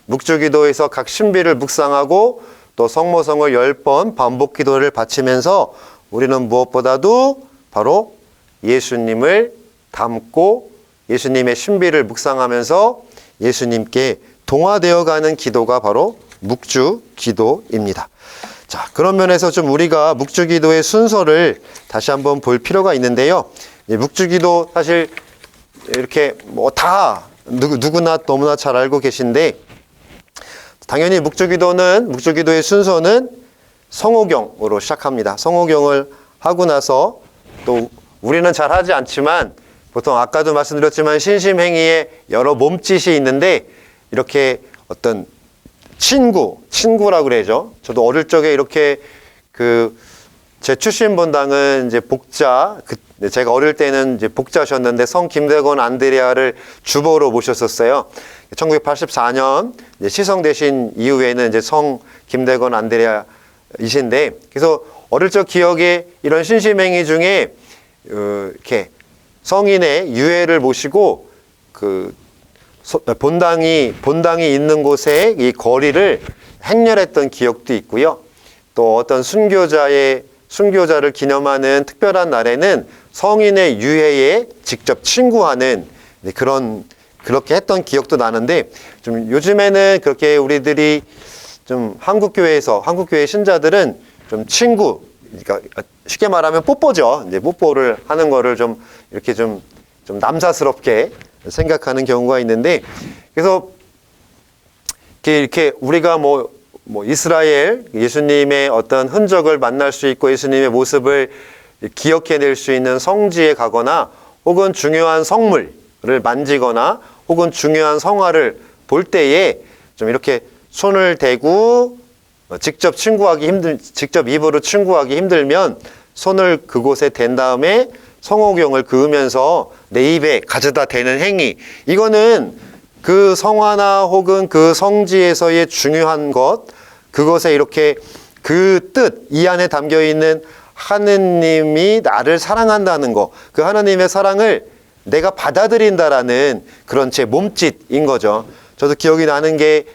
묵주기도에서 각 신비를 묵상하고 또 성모성을 10번 반복 기도를 바치면서 우리는 무엇보다도 바로 예수님을 담고 예수님의 신비를 묵상하면서 예수님께 동화되어가는 기도가 바로 묵주기도입니다. 자, 그런 면에서 좀 우리가 묵주기도의 순서를 다시 한번 볼 필요가 있는데요. 묵주기도 사실 이렇게 누구나 너무나 잘 알고 계신데, 당연히 묵주기도의 순서는 성호경으로 시작합니다. 성호경을 하고 나서 또 우리는 잘 하지 않지만 보통 아까도 말씀드렸지만 신심행위에 여러 몸짓이 있는데 이렇게 어떤 친구라고 그러죠. 저도 어릴 적에 이렇게 제 출신 본당은 이제 제가 어릴 때는 이제 복자셨는데 성 김대건 안드레아를 주보로 모셨었어요. 1984년 시성되신 이후에는 이제 성 김대건 안드레아이신데, 그래서 어릴 적 기억에 이런 신심행위 중에 이렇게 성인의 유해를 모시고 본당이 있는 곳에 이 거리를 행렬했던 기억도 있고요. 또 어떤 순교자를 기념하는 특별한 날에는 성인의 유해에 직접 친구하는 그런 그렇게 했던 기억도 나는데 좀 요즘에는 그렇게 우리들이 좀 한국교회 신자들은 좀 친구, 그러니까 쉽게 말하면 뽀뽀죠. 이제 뽀뽀를 하는 거를 좀 이렇게 좀 남사스럽게 생각하는 경우가 있는데, 그래서 이렇게 우리가 뭐 이스라엘 예수님의 어떤 흔적을 만날 수 있고 예수님의 모습을 기억해낼 수 있는 성지에 가거나 혹은 중요한 성물을 만지거나 혹은 중요한 성화를 볼 때에 좀 이렇게 손을 대고 직접 입으로 친구하기 힘들면 손을 그곳에 댄 다음에 성호경을 그으면서 내 입에 가져다 대는 행위, 이거는 그 성화나 혹은 그 성지에서의 중요한 것, 그것에 이렇게 그 뜻, 이 안에 담겨 있는 하느님이 나를 사랑한다는 거, 그 하나님의 사랑을 내가 받아들인다라는 그런 제 몸짓인 거죠. 저도 기억이 나는 게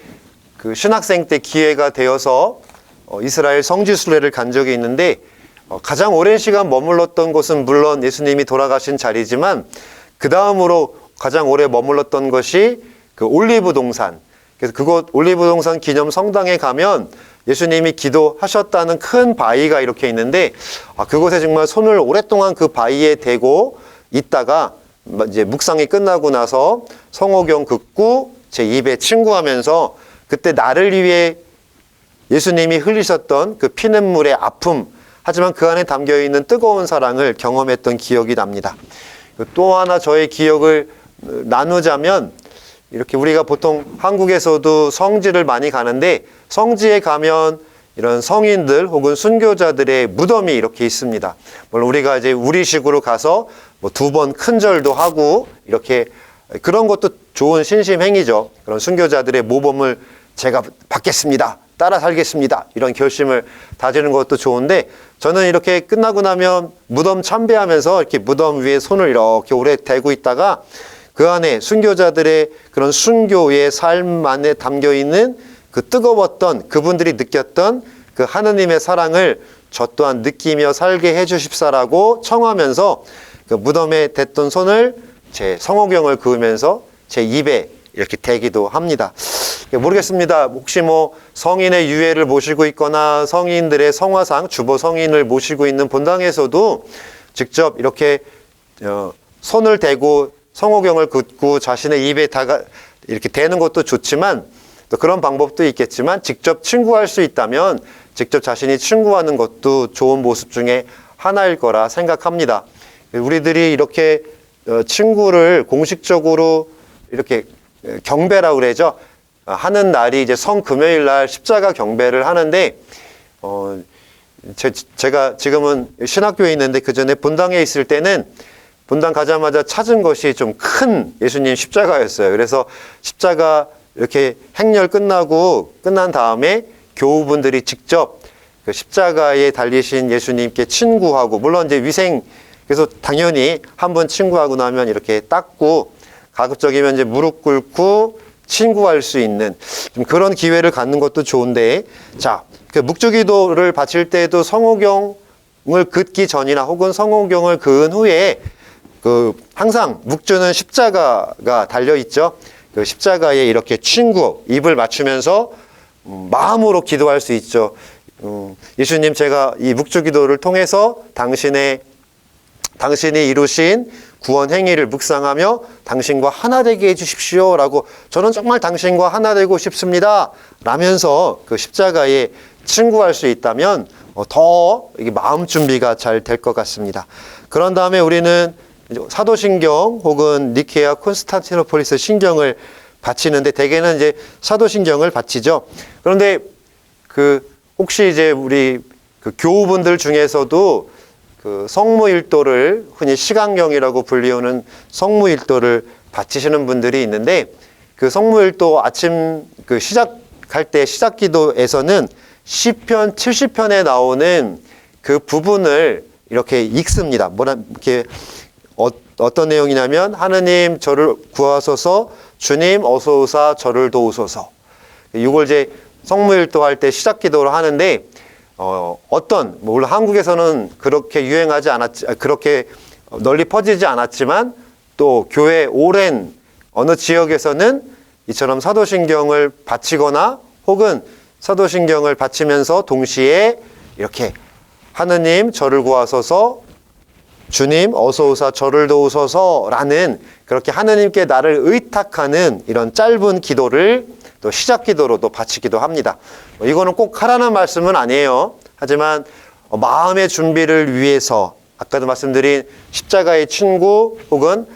그 신학생 때 기회가 되어서 이스라엘 성지 순례를 간 적이 있는데 가장 오랜 시간 머물렀던 곳은 물론 예수님이 돌아가신 자리지만 그 다음으로 가장 오래 머물렀던 것이 그 올리브 동산. 그래서 그곳 올리브 동산 기념 성당에 가면 예수님이 기도하셨다는 큰 바위가 이렇게 있는데 그곳에 정말 손을 오랫동안 그 바위에 대고 있다가 이제 묵상이 끝나고 나서 성호경 긋고 제 입에 친구하면서 그때 나를 위해 예수님이 흘리셨던 그 피눈물의 아픔, 하지만 그 안에 담겨 있는 뜨거운 사랑을 경험했던 기억이 납니다. 또 하나 저의 기억을 나누자면, 이렇게 우리가 보통 한국에서도 성지를 많이 가는데 성지에 가면 이런 성인들 혹은 순교자들의 무덤이 이렇게 있습니다. 물론 우리가 이제 우리식으로 가서 뭐 2번 큰절도 하고 이렇게 그런 것도 좋은 신심행위죠. 그런 순교자들의 모범을 제가 받겠습니다, 따라 살겠습니다, 이런 결심을 다지는 것도 좋은데, 저는 이렇게 끝나고 나면 무덤 참배하면서 이렇게 무덤 위에 손을 이렇게 오래 대고 있다가 그 안에 순교자들의 그런 순교의 삶 안에 담겨 있는 그 뜨거웠던, 그분들이 느꼈던 그 하느님의 사랑을 저 또한 느끼며 살게 해 주십사라고 청하면서 그 무덤에 댔던 손을 제 성호경을 그으면서 제 입에 이렇게 대기도 합니다. 모르겠습니다. 혹시 뭐 성인의 유해를 모시고 있거나 성인들의 성화상, 주보 성인을 모시고 있는 본당에서도 직접 이렇게 손을 대고 성호경을 긋고 자신의 입에 이렇게 대는 것도 좋지만, 또 그런 방법도 있겠지만 직접 친구할 수 있다면 직접 자신이 친구하는 것도 좋은 모습 중에 하나일 거라 생각합니다. 우리들이 이렇게 친구를 공식적으로 이렇게 경배라고 그러죠. 하는 날이 이제 성금요일 날 십자가 경배를 하는데, 제가 지금은 신학교에 있는데 그 전에 본당에 있을 때는 본당 가자마자 찾은 것이 좀 큰 예수님 십자가였어요. 그래서 십자가 이렇게 행렬 끝난 다음에 교우분들이 직접 그 십자가에 달리신 예수님께 친구하고, 물론 이제 그래서 당연히 한번 친구하고 나면 이렇게 닦고 가급적이면 이제 무릎 꿇고 친구할 수 있는 좀 그런 기회를 갖는 것도 좋은데, 자, 그 묵주기도를 바칠 때도 성호경을 긋기 전이나 혹은 성호경을 그은 후에 그 항상 묵주는 십자가가 달려 있죠. 그 십자가에 이렇게 입을 맞추면서 마음으로 기도할 수 있죠. 예수님, 제가 이 묵주기도를 통해서 당신이 이루신 구원 행위를 묵상하며 당신과 하나 되게 해주십시오 라고, 저는 정말 당신과 하나 되고 싶습니다 라면서 그 십자가에 친구할 수 있다면 더 이게 마음 준비가 잘 될 것 같습니다. 그런 다음에 우리는 사도신경 혹은 니케아 콘스탄티노폴리스 신경을 바치는데, 대개는 이제 사도신경을 바치죠. 그런데 혹시 이제 우리 그 교우분들 중에서도 그 성무일도를, 흔히 시강경이라고 불리우는 성무일도를 바치시는 분들이 있는데, 그 성무일도 아침 그 시작할 때 시작기도에서는 시편 70편에 나오는 그 부분을 이렇게 읽습니다. 이렇게 어떤 내용이냐면, 하느님 저를 구하소서, 주님 어서 오사 저를 도우소서. 이걸 이제 성무일도 할 때 시작기도를 하는데, 물론 한국에서는 그렇게 그렇게 널리 퍼지지 않았지만, 또 교회 오랜 어느 지역에서는 이처럼 사도신경을 바치거나 혹은 사도신경을 바치면서 동시에 이렇게 하느님 저를 구하소서, 주님 어서 오사 저를 도우소서라는 그렇게 하느님께 나를 의탁하는 이런 짧은 기도를 또 시작 기도로도 바치기도 합니다. 이거는 꼭 하라는 말씀은 아니에요. 하지만 마음의 준비를 위해서 아까도 말씀드린 십자가의 친구 혹은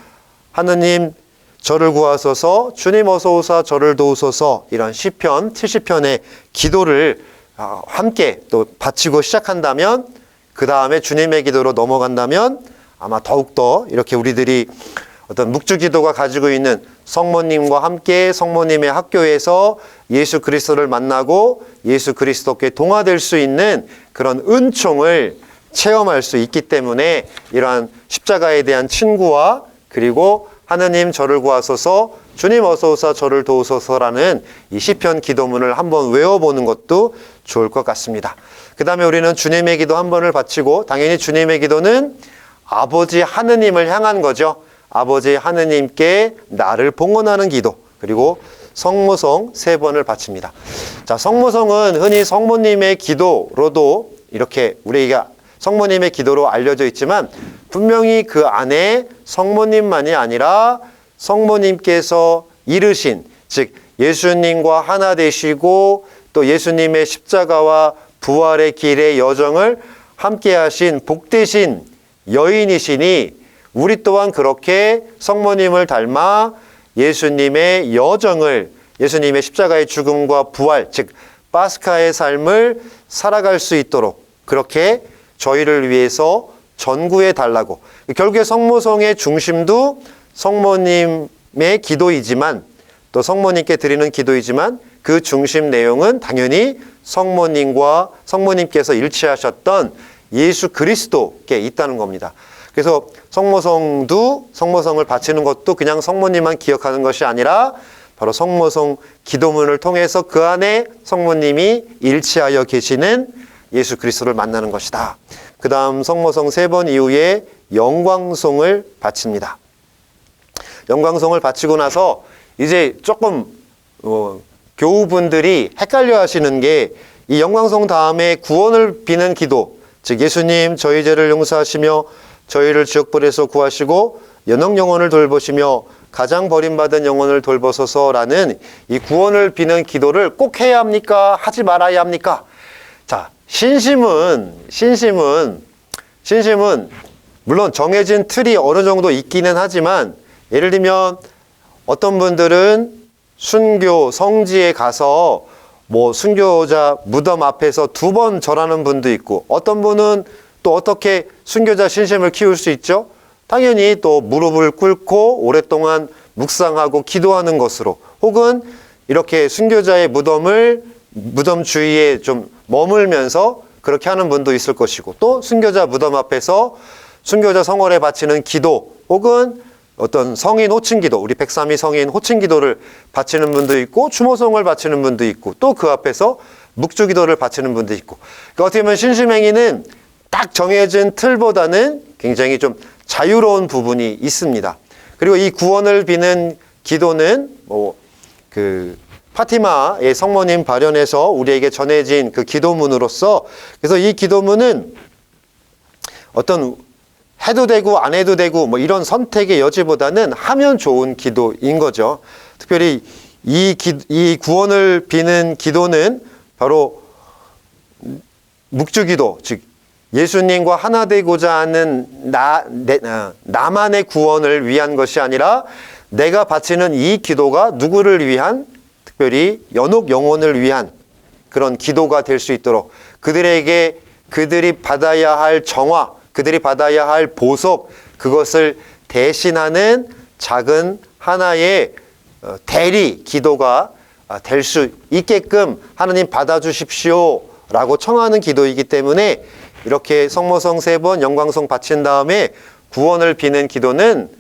하느님 저를 구하소서, 주님 어서 오사 저를 도우소서 이런 시편 70편의 기도를 함께 또 바치고 시작한다면 그 다음에 주님의 기도로 넘어간다면 아마 더욱더 이렇게 우리들이 어떤 묵주기도가 가지고 있는 성모님과 함께 성모님의 학교에서 예수 그리스도를 만나고 예수 그리스도께 동화될 수 있는 그런 은총을 체험할 수 있기 때문에 이러한 십자가에 대한 친구와 그리고 하느님 저를 구하소서, 주님 어서 오사 저를 도우소서라는 이 시편 기도문을 한번 외워보는 것도 좋을 것 같습니다. 그 다음에 우리는 주님의 기도 한 번을 바치고 당연히 주님의 기도는 아버지 하느님을 향한 거죠. 아버지 하느님께 나를 봉헌하는 기도, 그리고 성모성 3번을 바칩니다. 자, 성모성은 흔히 성모님의 기도로도 이렇게 우리가 성모님의 기도로 알려져 있지만 분명히 그 안에 성모님만이 아니라 성모님께서 이르신, 즉 예수님과 하나 되시고 또 예수님의 십자가와 부활의 길의 여정을 함께 하신 복되신 여인이시니 우리 또한 그렇게 성모님을 닮아 예수님의 여정을, 예수님의 십자가의 죽음과 부활, 즉 파스카의 삶을 살아갈 수 있도록 그렇게 저희를 위해서 전구해 달라고. 결국에 성모성의 중심도 성모님의 기도이지만 또 성모님께 드리는 기도이지만 그 중심 내용은 당연히 성모님과 성모님께서 일치하셨던 예수 그리스도께 있다는 겁니다. 그래서 성모성을 바치는 것도 그냥 성모님만 기억하는 것이 아니라 바로 성모성 기도문을 통해서 그 안에 성모님이 일치하여 계시는 예수 그리스도를 만나는 것이다. 그 다음 성모성 3번 이후에 영광송을 바칩니다. 영광송을 바치고 나서 이제 조금 교우분들이 헷갈려 하시는 게 이 영광송 다음에 구원을 비는 기도, 즉 예수님 저희 죄를 용서하시며 저희를 지옥불에서 구하시고 연옥 영혼을 돌보시며 가장 버림받은 영혼을 돌보소서라는 이 구원을 비는 기도를 꼭 해야 합니까? 하지 말아야 합니까? 자, 신심은 물론 정해진 틀이 어느 정도 있기는 하지만 예를 들면 어떤 분들은 순교 성지에 가서 뭐 순교자 무덤 앞에서 2번 절하는 분도 있고 어떤 분은 또 어떻게 순교자 신심을 키울 수 있죠? 당연히 또 무릎을 꿇고 오랫동안 묵상하고 기도하는 것으로 혹은 이렇게 순교자의 무덤 주위에 좀 머물면서 그렇게 하는 분도 있을 것이고 또 순교자 무덤 앞에서 순교자 성월에 바치는 기도 혹은 어떤 성인 호칭 기도, 우리 103위 성인 호칭 기도를 바치는 분도 있고 추모성을 바치는 분도 있고 또 그 앞에서 묵주 기도를 바치는 분도 있고 그러니까 어떻게 보면 신심행위는 딱 정해진 틀보다는 굉장히 좀 자유로운 부분이 있습니다. 그리고 이 구원을 비는 기도는 파티마의 성모님 발현에서 우리에게 전해진 그 기도문으로서 그래서 이 기도문은 어떤 해도 되고 안 해도 되고 뭐 이런 선택의 여지보다는 하면 좋은 기도인 거죠. 특별히 이 구원을 비는 기도는 바로 묵주기도, 즉 예수님과 하나 되고자 하는 나만의 구원을 위한 것이 아니라 내가 바치는 이 기도가 누구를 위한, 특별히 연옥 영혼을 위한 그런 기도가 될 수 있도록 그들에게 그들이 받아야 할 정화, 그들이 받아야 할 보석, 그것을 대신하는 작은 하나의 대리 기도가 될 수 있게끔 하나님 받아주십시오 라고 청하는 기도이기 때문에 이렇게 성모성 3번 영광성 바친 다음에 구원을 비는 기도는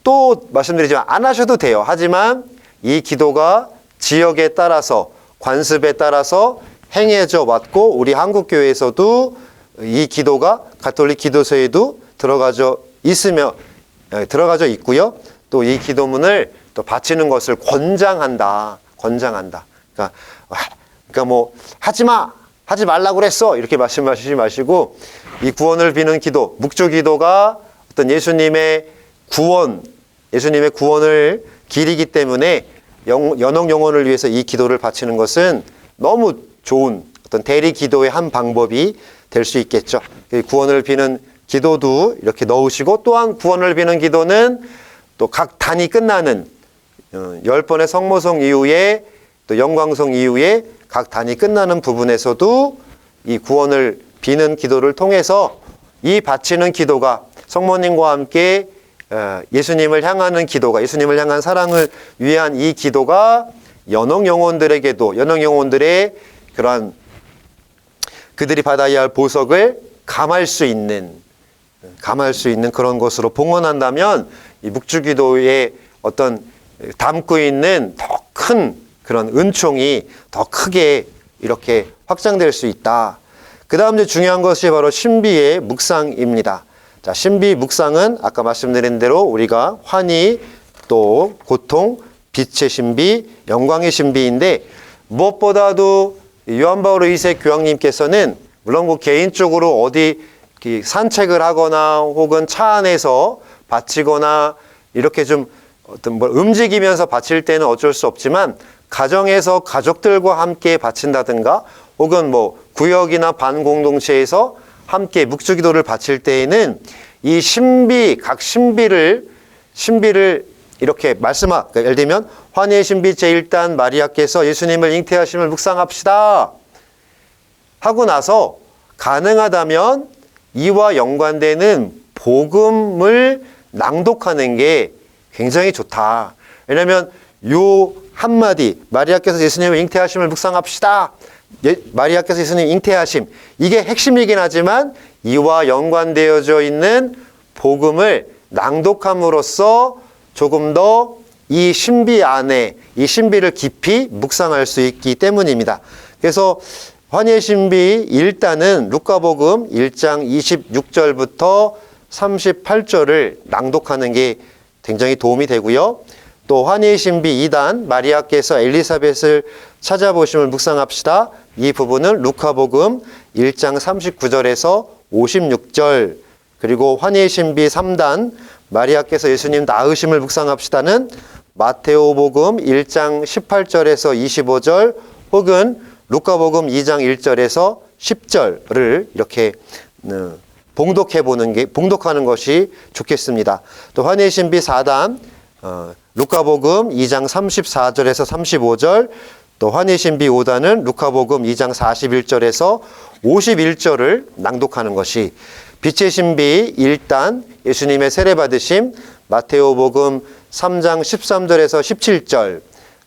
또 말씀드리지만 안 하셔도 돼요. 하지만 이 기도가 지역에 따라서 관습에 따라서 행해져 왔고 우리 한국교회에서도 이 기도가 가톨릭 기도서에도 들어가져 있고요. 또 이 기도문을 또 바치는 것을 권장한다. 그러니까 뭐 하지 말라고 그랬어 이렇게 말씀하시지 마시고, 이 구원을 비는 기도, 묵주기도가 어떤 예수님의 구원을 기리기 때문에 연옥 영혼을 위해서 이 기도를 바치는 것은 너무 좋은 어떤 대리 기도의 한 방법이 될 수 있겠죠. 구원을 비는 기도도 이렇게 넣으시고, 또한 구원을 비는 기도는 또 각 단이 끝나는 10번의 성모송 이후에 또 영광송 이후에 각 단이 끝나는 부분에서도 이 구원을 비는 기도를 통해서 이 바치는 기도가 성모님과 함께 예수님을 향하는 기도가, 예수님을 향한 사랑을 위한 이 기도가 연옥 영혼들의 그러한 그들이 받아야 할 보석을 감할 수 있는 그런 것으로 봉헌한다면 이 묵주기도의 어떤 담고 있는 더 큰 그런 은총이 더 크게 이렇게 확장될 수 있다. 그 다음 이제 중요한 것이 바로 신비의 묵상입니다. 자, 신비 묵상은 아까 말씀드린 대로 우리가 환희, 또 고통, 빛의 신비, 영광의 신비인데, 무엇보다도 요한 바울 2세 교황님께서는 물론 그 개인적으로 어디 산책을 하거나 혹은 차 안에서 바치거나 이렇게 좀 어떤 뭘 움직이면서 바칠 때는 어쩔 수 없지만, 가정에서 가족들과 함께 바친다든가 혹은 뭐 구역이나 반공동체에서 함께 묵주기도를 바칠 때에는 이 각 신비를 이렇게 그러니까 예를 들면 환희의 신비 제1단 마리아께서 예수님을 잉태하심을 묵상합시다 하고 나서, 가능하다면 이와 연관되는 복음을 낭독하는 게 굉장히 좋다. 왜냐하면 요 한마디, 마리아께서 예수님을 잉태하심을 묵상합시다, 마리아께서 예수님 잉태하심, 이게 핵심이긴 하지만 이와 연관되어져 있는 복음을 낭독함으로써 조금 더 이 신비 안에, 이 신비를 깊이 묵상할 수 있기 때문입니다. 그래서 환희의 신비 1단은 루카복음 1장 26절부터 38절을 낭독하는 게 굉장히 도움이 되고요. 또 환희의 신비 2단 마리아께서 엘리사벳을 찾아보심을 묵상합시다. 이 부분은 루카복음 1장 39절에서 56절, 그리고 환희의 신비 3단 마리아께서 예수님 낳으심을 묵상합시다는 마테오복음 1장 18절에서 25절 혹은 루카복음 2장 1절에서 10절을 이렇게 봉독하는 것이 좋겠습니다. 또 환희의 신비 4단 루카복음 2장 34절에서 35절, 또 환희의 신비 5단은 루카복음 2장 41절에서 51절을 낭독하는 것이, 빛의 신비 1단 예수님의 세례받으심 마테오복음 3장 13절에서 17절,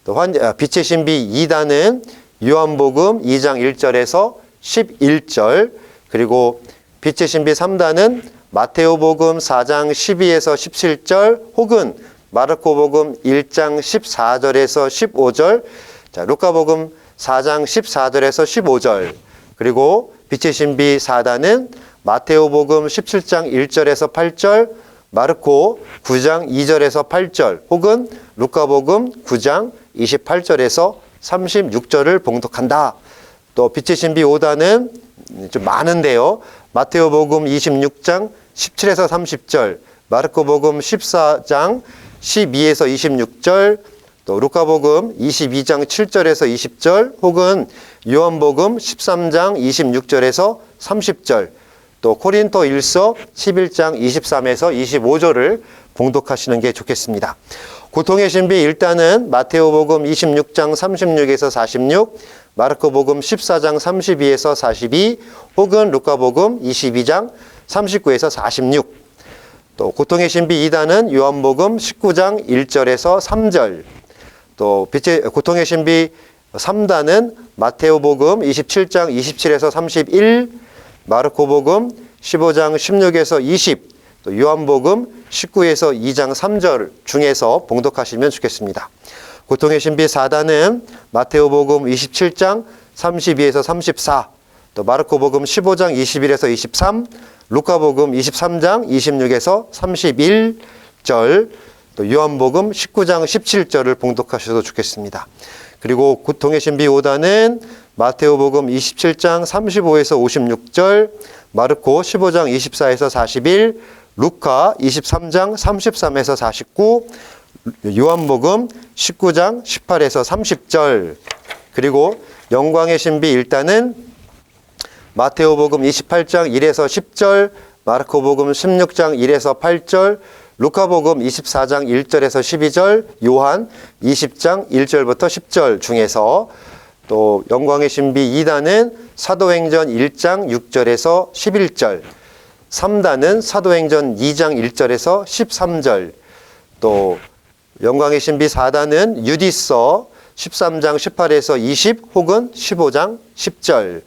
또 빛의 신비 2단은 요한복음 2장 1절에서 11절, 그리고 빛의 신비 3단은 마테오복음 4장 12에서 17절 혹은 마르코복음 1장 14절에서 15절, 자, 루카복음 4장 14절에서 15절, 그리고 빛의 신비 4단은 마테오복음 17장 1절에서 8절, 마르코 9장 2절에서 8절 혹은 루카복음 9장 28절에서 36절을 봉독한다. 또 빛의 신비 5단은 좀 많은데요. 마테오복음 26장 17에서 30절, 마르코복음 14장 12에서 26절, 또 루카복음 22장 7절에서 20절 혹은 요한복음 13장 26절에서 30절, 또 코린토 1서 11장 23에서 25절을 봉독하시는 게 좋겠습니다. 고통의 신비 1단은 마테오복음 26장 36에서 46, 마르코복음 14장 32에서 42 혹은 루카복음 22장 39에서 46. 또 고통의 신비 2단은 요한복음 19장 1절에서 3절. 또 고통의 신비 3단은 마테오복음 27장 27에서 31, 마르코복음 15장 16에서 20, 또 요한복음 19에서 2장 3절 중에서 봉독하시면 좋겠습니다. 고통의 신비 4단은 마테오복음 27장 32에서 34, 또 마르코복음 15장 21에서 23, 루카복음 23장 26에서 31절, 또 또 요한복음 19장 17절을 봉독하셔도 좋겠습니다. 그리고 동해신비 5단은 마테오복음 27장 35에서 56절, 마르코 15장 24에서 41, 루카 23장 33에서 49, 요한복음 19장 18에서 30절, 그리고 영광의 신비 1단은 마테오복음 28장 1에서 10절, 마르코복음 16장 1에서 8절, 루카복음 24장 1절에서 12절, 요한 20장 1절부터 10절 중에서 또 영광의 신비 2단은 사도행전 1장 6절에서 11절, 3단은 사도행전 2장 1절에서 13절, 또 영광의 신비 4단은 유디서 13장 18에서 20 혹은 15장 10절,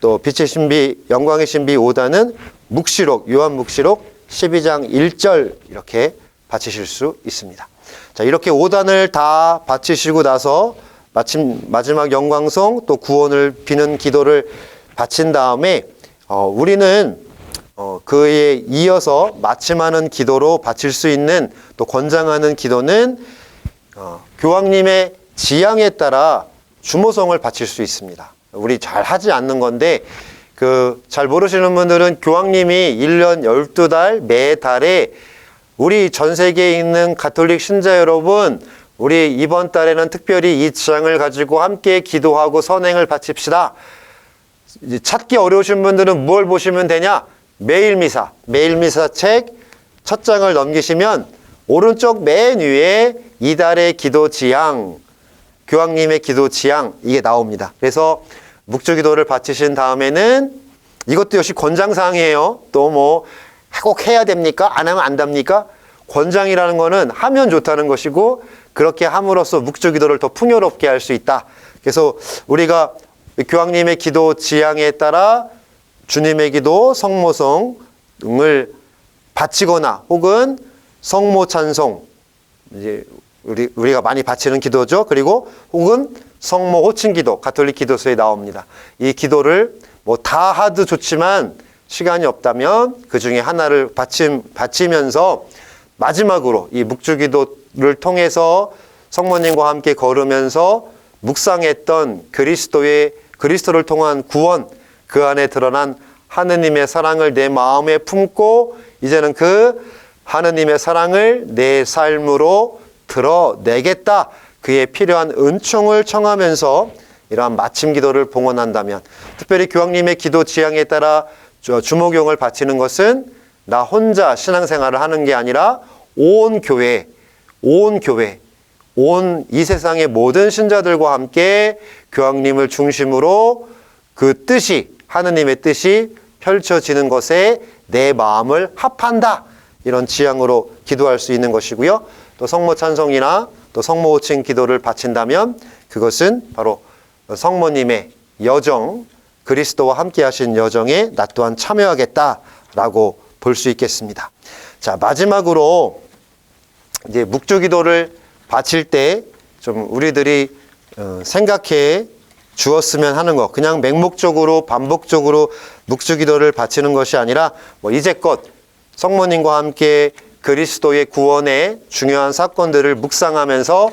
또 빛의 신비, 영광의 신비 5단은 묵시록, 요한묵시록 12장 1절 이렇게 바치실 수 있습니다. 자, 이렇게 5단을 다 바치시고 나서 마침 마지막 영광송 또 구원을 비는 기도를 바친 다음에 우리는 그에 이어서 마침하는 기도로 바칠 수 있는 또 권장하는 기도는 교황님의 지향에 따라 주모성을 바칠 수 있습니다. 우리 잘 하지 않는 건데 잘 모르시는 분들은 교황님이 1년 12달 매달에 우리 전 세계에 있는 가톨릭 신자 여러분, 우리 이번 달에는 특별히 이 지향을 가지고 함께 기도하고 선행을 바칩시다. 이제 찾기 어려우신 분들은 뭘 보시면 되냐? 매일미사 책 첫 장을 넘기시면 오른쪽 맨 위에 이달의 기도 지향, 교황님의 기도 지향 이게 나옵니다. 그래서 묵주기도를 바치신 다음에는 이것도 역시 권장사항이에요. 또 뭐 꼭 해야 됩니까? 안 하면 안 됩니까? 권장이라는 거는 하면 좋다는 것이고 그렇게 함으로써 묵주기도를 더 풍요롭게 할 수 있다. 그래서 우리가 교황님의 기도 지향에 따라 주님의 기도, 성모성을 바치거나 혹은 성모 찬송, 이제 우리가 많이 바치는 기도죠. 그리고 혹은 성모 호칭 기도, 가톨릭 기도서에 나옵니다. 이 기도를 뭐 다 하도 좋지만 시간이 없다면 그 중에 하나를 바치면서 마지막으로 이 묵주기도를 통해서 성모님과 함께 걸으면서 묵상했던 그리스도를 통한 구원, 그 안에 드러난 하느님의 사랑을 내 마음에 품고 이제는 그 하느님의 사랑을 내 삶으로 드러내겠다. 그에 필요한 은총을 청하면서 이러한 마침 기도를 봉헌한다면, 특별히 교황님의 기도 지향에 따라 주목용을 바치는 것은 나 혼자 신앙생활을 하는 게 아니라 온 교회, 온 이 세상의 모든 신자들과 함께 교황님을 중심으로 그 뜻이, 하느님의 뜻이 펼쳐지는 것에 내 마음을 합한다. 이런 지향으로 기도할 수 있는 것이고요. 또 성모 찬송이나 또 성모 호칭 기도를 바친다면 그것은 바로 성모님의 여정, 그리스도와 함께 하신 여정에 나 또한 참여하겠다라고 볼 수 있겠습니다. 자, 마지막으로 이제 묵주기도를 바칠 때 좀 우리들이 생각해 주었으면 하는 것, 그냥 맹목적으로 반복적으로 묵주기도를 바치는 것이 아니라 뭐 이제껏 성모님과 함께 그리스도의 구원의 중요한 사건들을 묵상하면서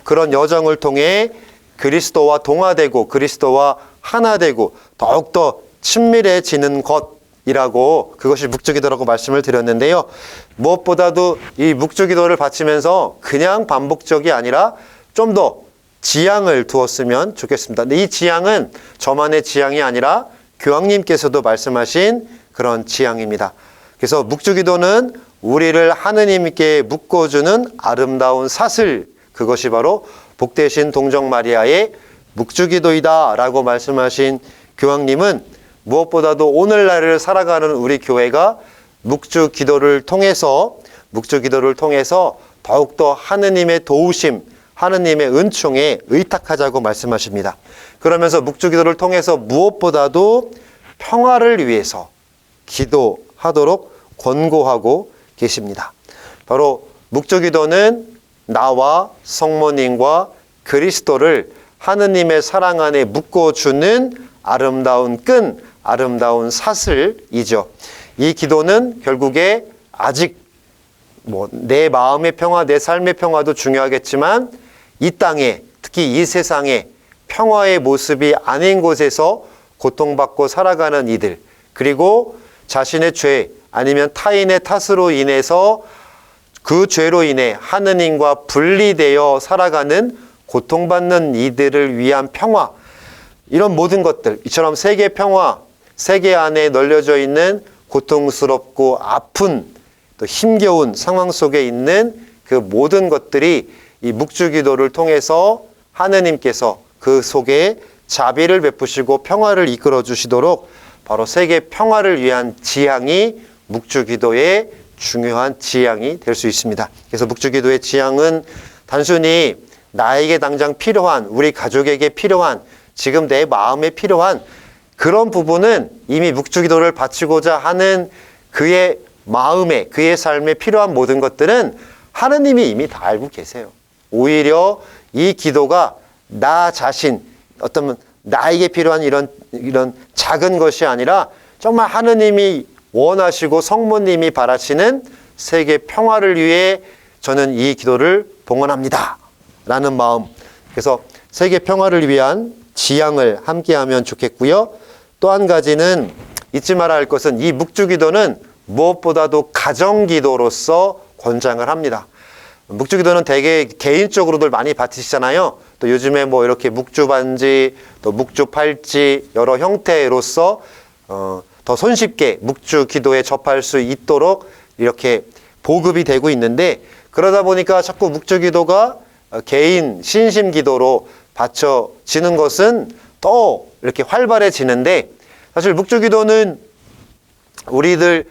그런 여정을 통해 그리스도와 동화되고 그리스도와 하나 되고 더욱더 친밀해지는 것이라고, 그것이 묵주기도라고 말씀을 드렸는데요. 무엇보다도 이 묵주기도를 바치면서 그냥 반복적이 아니라 좀 더 지향을 두었으면 좋겠습니다. 근데 이 지향은 저만의 지향이 아니라 교황님께서도 말씀하신 그런 지향입니다. 그래서 묵주기도는 우리를 하느님께 묶어주는 아름다운 사슬, 그것이 바로 복되신 동정 마리아의 묵주기도이다 라고 말씀하신 교황님은 무엇보다도 오늘날을 살아가는 우리 교회가 묵주기도를 통해서 더욱더 하느님의 도우심, 하느님의 은총에 의탁하자고 말씀하십니다. 그러면서 묵주기도를 통해서 무엇보다도 평화를 위해서 기도하도록 권고하고 계십니다. 바로 묵주기도는 나와 성모님과 그리스도를 하느님의 사랑 안에 묶어주는 아름다운 끈, 아름다운 사슬이죠. 이 기도는 결국에 아직 뭐 내 마음의 평화, 내 삶의 평화도 중요하겠지만 이 땅에, 특히 이 세상에 평화의 모습이 아닌 곳에서 고통받고 살아가는 이들, 그리고 자신의 죄 아니면 타인의 탓으로 인해서 그 죄로 인해 하느님과 분리되어 살아가는 고통받는 이들을 위한 평화, 이런 모든 것들, 이처럼 세계 평화, 세계 안에 널려져 있는 고통스럽고 아픈 또 힘겨운 상황 속에 있는 그 모든 것들이 이 묵주기도를 통해서 하느님께서 그 속에 자비를 베푸시고 평화를 이끌어 주시도록 바로 세계 평화를 위한 지향이 묵주기도의 중요한 지향이 될 수 있습니다. 그래서 묵주기도의 지향은 단순히 나에게 당장 필요한, 우리 가족에게 필요한, 지금 내 마음에 필요한 그런 부분은 이미 묵주기도를 바치고자 하는 그의 마음에, 그의 삶에 필요한 모든 것들은 하느님이 이미 다 알고 계세요. 오히려 이 기도가 나 자신, 어떤 나에게 필요한 이런 작은 것이 아니라 정말 하느님이 원하시고 성모님이 바라시는 세계 평화를 위해 저는 이 기도를 봉헌합니다 라는 마음. 그래서 세계 평화를 위한 지향을 함께하면 좋겠고요. 또 한 가지는 잊지 말아야 할 것은 이 묵주기도는 무엇보다도 가정기도로서 권장을 합니다. 묵주기도는 되게 개인적으로들 많이 바치시잖아요. 또 요즘에 뭐 이렇게 묵주반지, 또 묵주팔찌 여러 형태로서 더 손쉽게 묵주기도에 접할 수 있도록 이렇게 보급이 되고 있는데, 그러다 보니까 자꾸 묵주기도가 개인 신심기도로 바쳐지는 것은 또 이렇게 활발해지는데, 사실 묵주기도는 우리들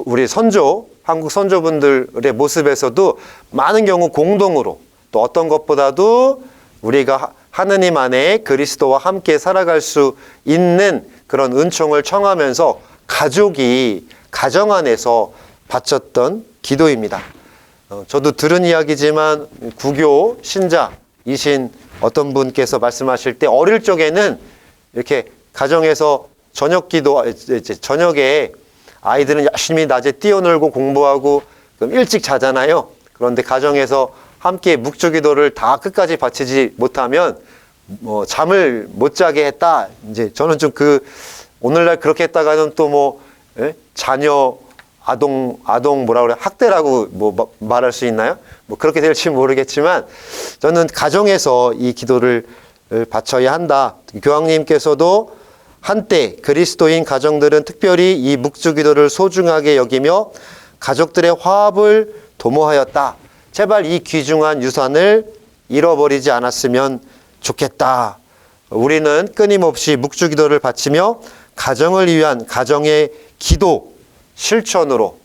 우리 선조, 한국 선조분들의 모습에서도 많은 경우 공동으로, 또 어떤 것보다도 우리가 하느님 안에 그리스도와 함께 살아갈 수 있는 그런 은총을 청하면서 가족이 가정 안에서 바쳤던 기도입니다. 저도 들은 이야기지만 구교 신자이신 어떤 분께서 말씀하실 때 어릴 적에는 이렇게 가정에서 저녁에 아이들은 열심히 낮에 뛰어놀고 공부하고 그럼 일찍 자잖아요. 그런데 가정에서 함께 묵주기도를 다 끝까지 바치지 못하면 뭐 잠을 못 자게 했다. 이제 저는 좀 오늘날 그렇게 했다가는 또 자녀 아동 뭐라 그래, 학대라고 말할 수 있나요? 그렇게 될지 모르겠지만 저는 가정에서 이 기도를 바쳐야 한다. 교황님께서도 한때 그리스도인 가정들은 특별히 이 묵주기도를 소중하게 여기며 가족들의 화합을 도모하였다. 제발 이 귀중한 유산을 잃어버리지 않았으면 좋겠다. 우리는 끊임없이 묵주기도를 바치며 가정을 위한 가정의 기도 실천으로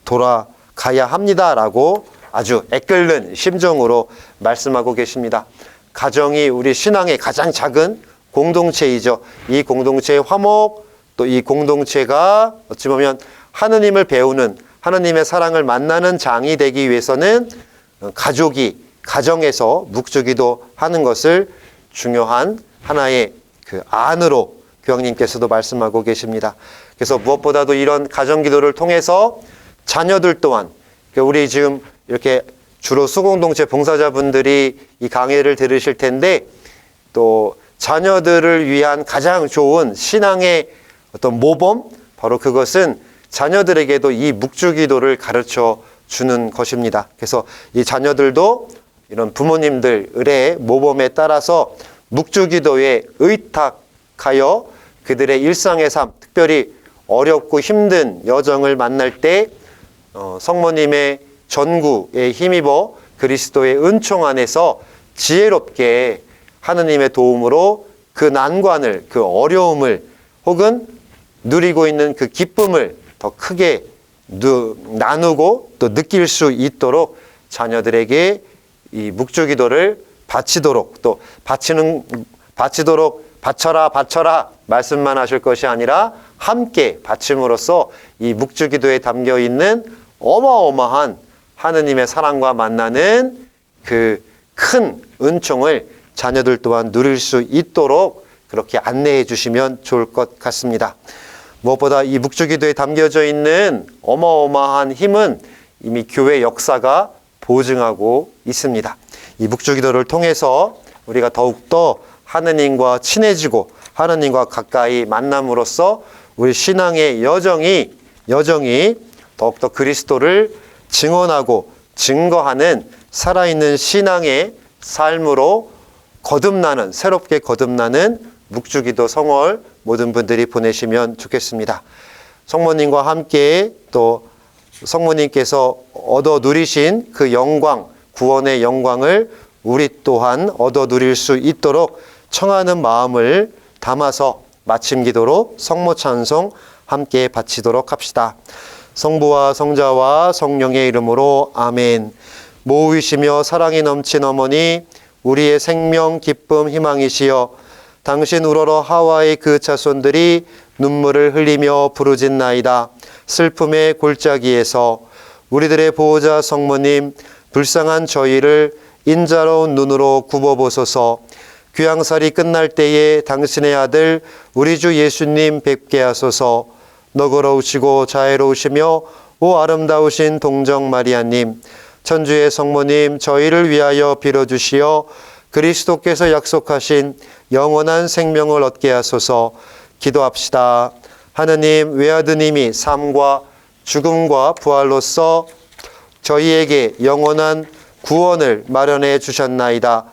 돌아가야 합니다라고 아주 애끓는 심정으로 말씀하고 계십니다. 가정이 우리 신앙의 가장 작은 공동체이죠. 이 공동체의 화목, 또 이 공동체가 어찌 보면 하느님을 배우는, 하느님의 사랑을 만나는 장이 되기 위해서는 가족이 가정에서 묵주기도 하는 것을 중요한 하나의 안으로 교황님께서도 말씀하고 계십니다. 그래서 무엇보다도 이런 가정기도를 통해서 자녀들 또한, 우리 지금 이렇게 주로 수공동체 봉사자분들이 이 강의를 들으실 텐데, 또 자녀들을 위한 가장 좋은 신앙의 어떤 모범, 바로 그것은 자녀들에게도 이 묵주기도를 가르쳐 주는 것입니다. 그래서 이 자녀들도 이런 부모님들 의뢰의 모범에 따라서 묵주기도에 의탁하여 그들의 일상의 삶, 특별히 어렵고 힘든 여정을 만날 때 성모님의 전구에 힘입어 그리스도의 은총 안에서 지혜롭게 하느님의 도움으로 그 난관을, 그 어려움을, 혹은 누리고 있는 그 기쁨을 더 크게 나누고 또 느낄 수 있도록 자녀들에게 이 묵주기도를 바치도록, 또 바치도록 바쳐라 말씀만 하실 것이 아니라 함께 바침으로써 이 묵주기도에 담겨 있는 어마어마한 하느님의 사랑과 만나는 그 큰 은총을 자녀들 또한 누릴 수 있도록 그렇게 안내해 주시면 좋을 것 같습니다. 무엇보다 이 묵주기도에 담겨져 있는 어마어마한 힘은 이미 교회 역사가 보증하고 있습니다. 이 묵주기도를 통해서 우리가 더욱더 하느님과 친해지고 하느님과 가까이 만남으로써 우리 신앙의 여정이 더욱더 그리스도를 증언하고 증거하는 살아있는 신앙의 삶으로 새롭게 거듭나는 묵주기도 성월 모든 분들이 보내시면 좋겠습니다. 성모님과 함께 또 성모님께서 얻어 누리신 그 영광, 구원의 영광을 우리 또한 얻어 누릴 수 있도록 청하는 마음을 담아서 마침 기도로 성모 찬송 함께 바치도록 합시다. 성부와 성자와 성령의 이름으로 아멘. 모으시며 사랑이 넘친 어머니, 우리의 생명, 기쁨, 희망이시여, 당신 우러러 하와의 그 자손들이 눈물을 흘리며 부르짖나이다. 슬픔의 골짜기에서 우리들의 보호자 성모님, 불쌍한 저희를 인자로운 눈으로 굽어보소서. 귀향살이 끝날 때에 당신의 아들 우리 주 예수님 뵙게 하소서. 너그러우시고 자애로우시며 오 아름다우신 동정 마리아님, 천주의 성모님, 저희를 위하여 빌어주시어 그리스도께서 약속하신 영원한 생명을 얻게 하소서. 기도합시다. 하느님, 외아드님이 삶과 죽음과 부활로서 저희에게 영원한 구원을 마련해 주셨나이다.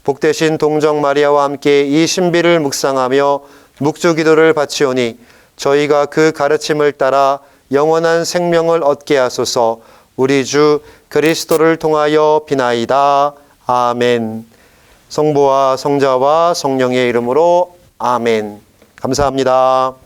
복되신 동정 마리아와 함께 이 신비를 묵상하며 묵주기도를 바치오니 저희가 그 가르침을 따라 영원한 생명을 얻게 하소서. 우리 주 그리스도를 통하여 비나이다. 아멘. 성부와 성자와 성령의 이름으로 아멘. 감사합니다.